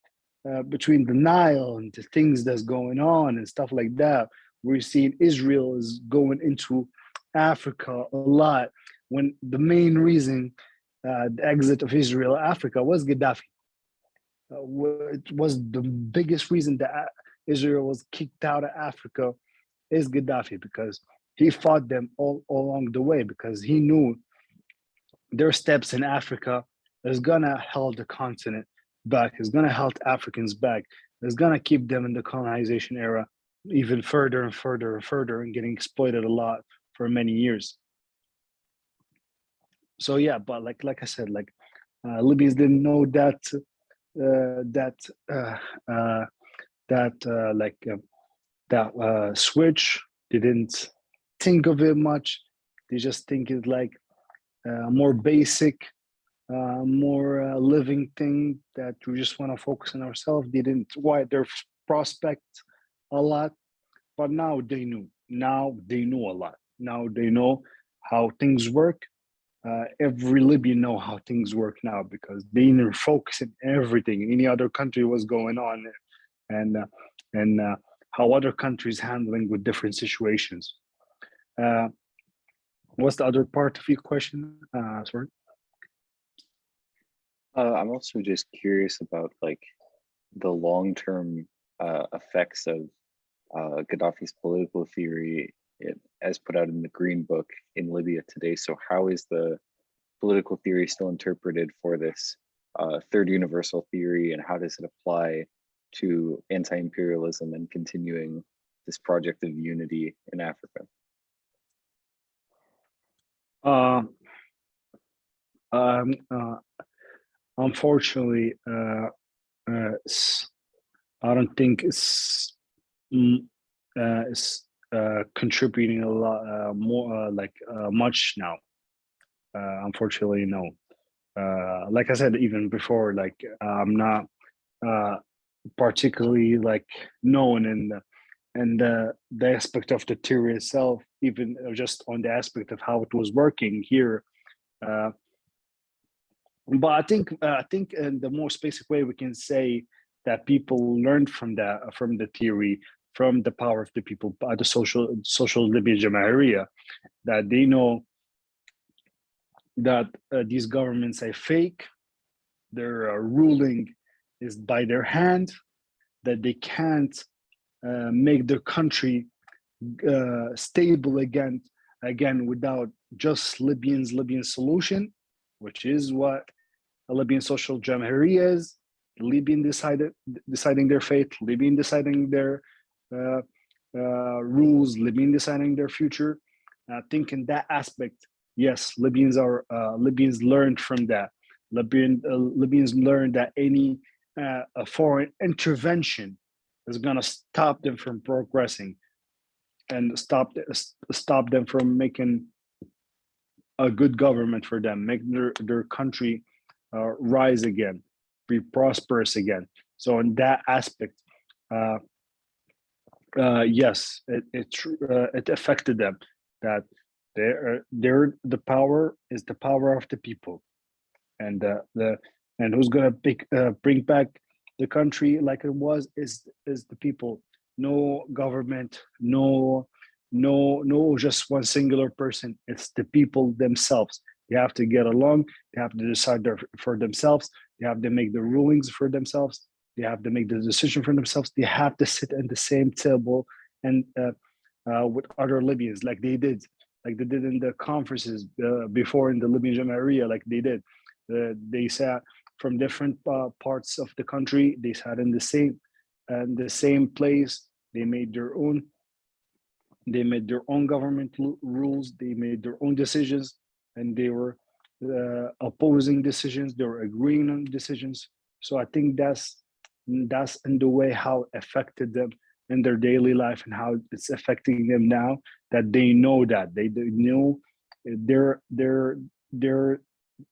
between the Nile and the things that's going on and stuff like that. We're seeing Israel is going into Africa a lot, when the main reason the exit of Israel Africa was Gaddafi. It was the biggest reason that Israel was kicked out of Africa is Gaddafi, because he fought them all along the way, because he knew their steps in Africa is gonna hold the continent back, is gonna hold Africans back, is gonna keep them in the colonization era even further and further and further, and getting exploited a lot for many years. So yeah, but like I said, like Libyans didn't know that uh, that uh, uh, that switch. They didn't think of it much. They just think it's like more basic, more living thing that we just want to focus on ourselves. They didn't widen their prospect a lot, but now they knew. Now they know a lot. Now they know how things work. Every Libyan know how things work now because they didn't focus in everything. Any other country was going on, and how other countries handling with different situations. Uh, what's the other part of your question? Sorry. I'm also just curious about like the long-term effects of Gaddafi's political theory as put out in the Green Book in Libya today. So how is the political theory still interpreted for this third universal theory, and how does it apply to anti-imperialism and continuing this project of unity in Africa? Uh, um, uh, Unfortunately, I don't think mm, it's contributing a lot more much now. Unfortunately, no. Like I said, even before, like I'm not uh, particularly like known in the aspect of the theory itself, even just on the aspect of how it was working here. Uh, but I think in the most basic way we can say that people learned from the theory, from the power of the people, by the social Libya Jamahiriya, that they know that these governments are fake, their ruling is by their hand, that they can't make their country stable again without just Libyan solution, which is what a Libyan social jamahiriya is. Libyan deciding their fate, Libyan deciding their uh, rules, Libyan deciding their future. I think in that aspect, yes, Libyans learned from that. Libyans learned that any a foreign intervention is going to stop them from progressing and stop them from making a good government for them, make their country rise again, be prosperous again. So in that aspect, uh, yes, it affected them. That they're the power is the power of the people, and the and who's gonna bring back the country like it was is the people. No government, no just one singular person. It's the people themselves. They have to get along. They have to decide for themselves. They have to make the rulings for themselves. They have to make the decision for themselves. They have to sit at the same table and with other Libyans, like they did in the conferences before in the Libyan Jamahiriya, like they did. They sat from different parts of the country. They sat in the same place. They made their own. They made their own government rules. They made their own decisions, and they were opposing decisions. They were agreeing on decisions. So I think that's in the way how it affected them in their daily life and how it's affecting them now. That they know that they know they're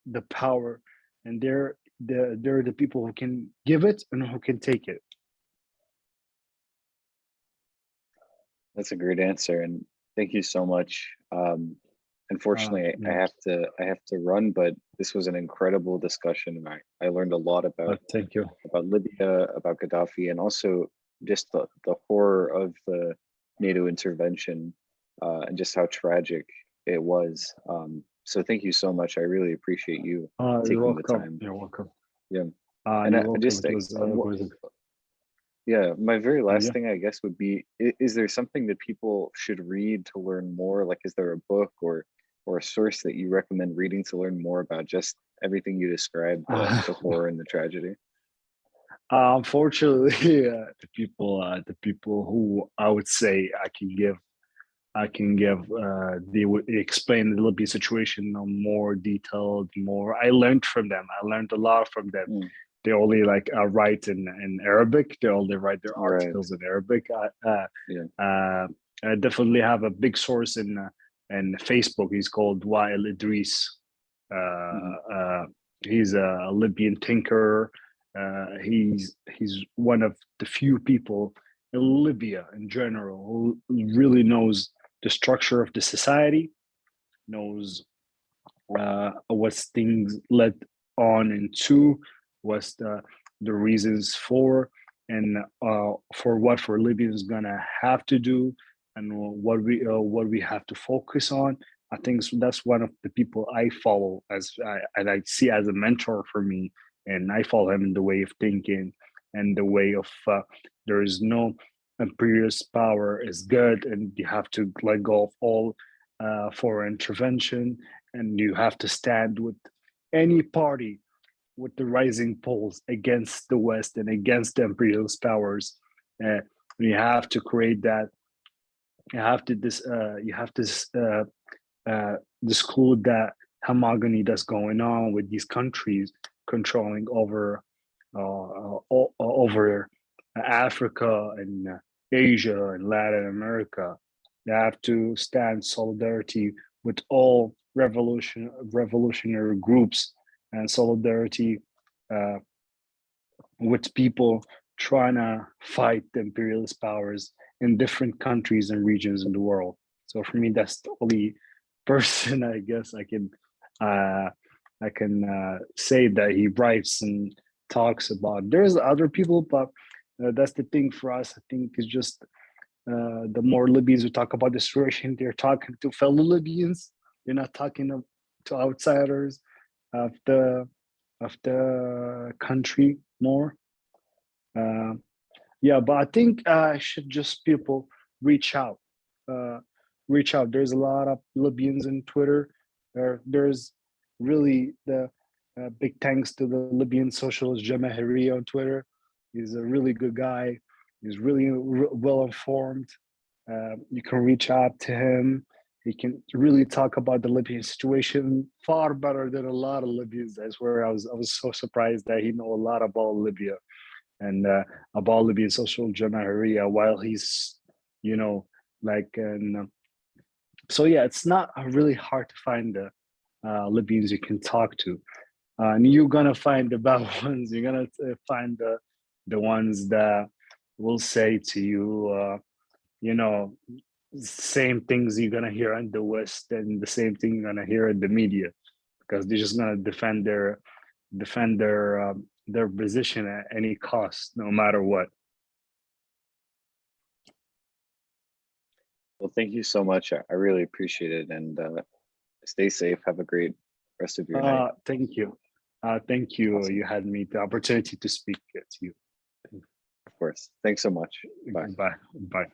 the power, and they're the people who can give it and who can take it. That's a great answer, and thank you so much. Unfortunately, Yeah. I have to run, but this was an incredible discussion, and I learned a lot Thank you. about Libya, about Gaddafi, and also just the horror of the NATO intervention, and just how tragic it was. So thank you so much. I really appreciate you You're taking the welcome. time. You're welcome. Yeah, and You're I welcome. just It was yeah, my very last yeah. thing, I guess, would be: is there something that people should read to learn more? Like, is there a book or a source that you recommend reading to learn more about just everything you described, the horror and the tragedy? Unfortunately, the people who I would say I can give they would explain the Libya situation on more detailed, more. I learned from them. I learned a lot from them. Mm, They only like write in Arabic. They only write their right. articles in Arabic. Yeah. I definitely have a big source in Facebook. He's called Wael Idris. Hmm. He's a Libyan thinker. He's one of the few people in Libya in general who really knows the structure of the society, knows what's things led on into, what's the reasons for, and for what for Libyans gonna have to do, and what we have to focus on. I think that's one of the people I follow and I see as a mentor for me, and I follow him in the way of thinking and the way of there is no imperialist power is good, and you have to let go of all foreign intervention, and you have to stand with any party with the rising poles against the West and against the imperialist powers. Uh, you have to create that. You have to this. You have to disclude that homogeny that's going on with these countries controlling over Africa and Asia and Latin America. They have to stand solidarity with all revolutionary groups and solidarity uh, with people trying to fight the imperialist powers in different countries and regions in the world. So for me, that's the only person I guess uh, I can say that he writes and talks about. There's other people, but that's the thing for us. I think it's just the more Libyans who talk about the situation, they're talking to fellow Libyans. They're not talking to outsiders of the country more. Uh, yeah, but I think should just people reach out. Uh, Reach out. There's a lot of Libyans in Twitter. There's really the big thanks to the Libyan socialist Jamahiri on Twitter. He's a really good guy. He's really well informed. You can reach out to him. He can really talk about the Libyan situation far better than a lot of Libyans. I swear, I was so surprised that he know a lot about Libya and about Libyan social Jamahiriya while he's, you know, like, and so yeah, it's not really hard to find the Libyans you can talk to, and you're gonna find the bad ones. You're gonna find the ones that will say to you, you know, same things you're gonna hear in the West and the same thing you're gonna hear in the media, because they're just gonna defend their position at any cost, no matter what. Well, thank you so much. I really appreciate it, and stay safe. Have a great rest of your night. Thank you. Thank you. Awesome. You had me the opportunity to speak to you. Of course. Thanks so much. Bye. Bye. Bye.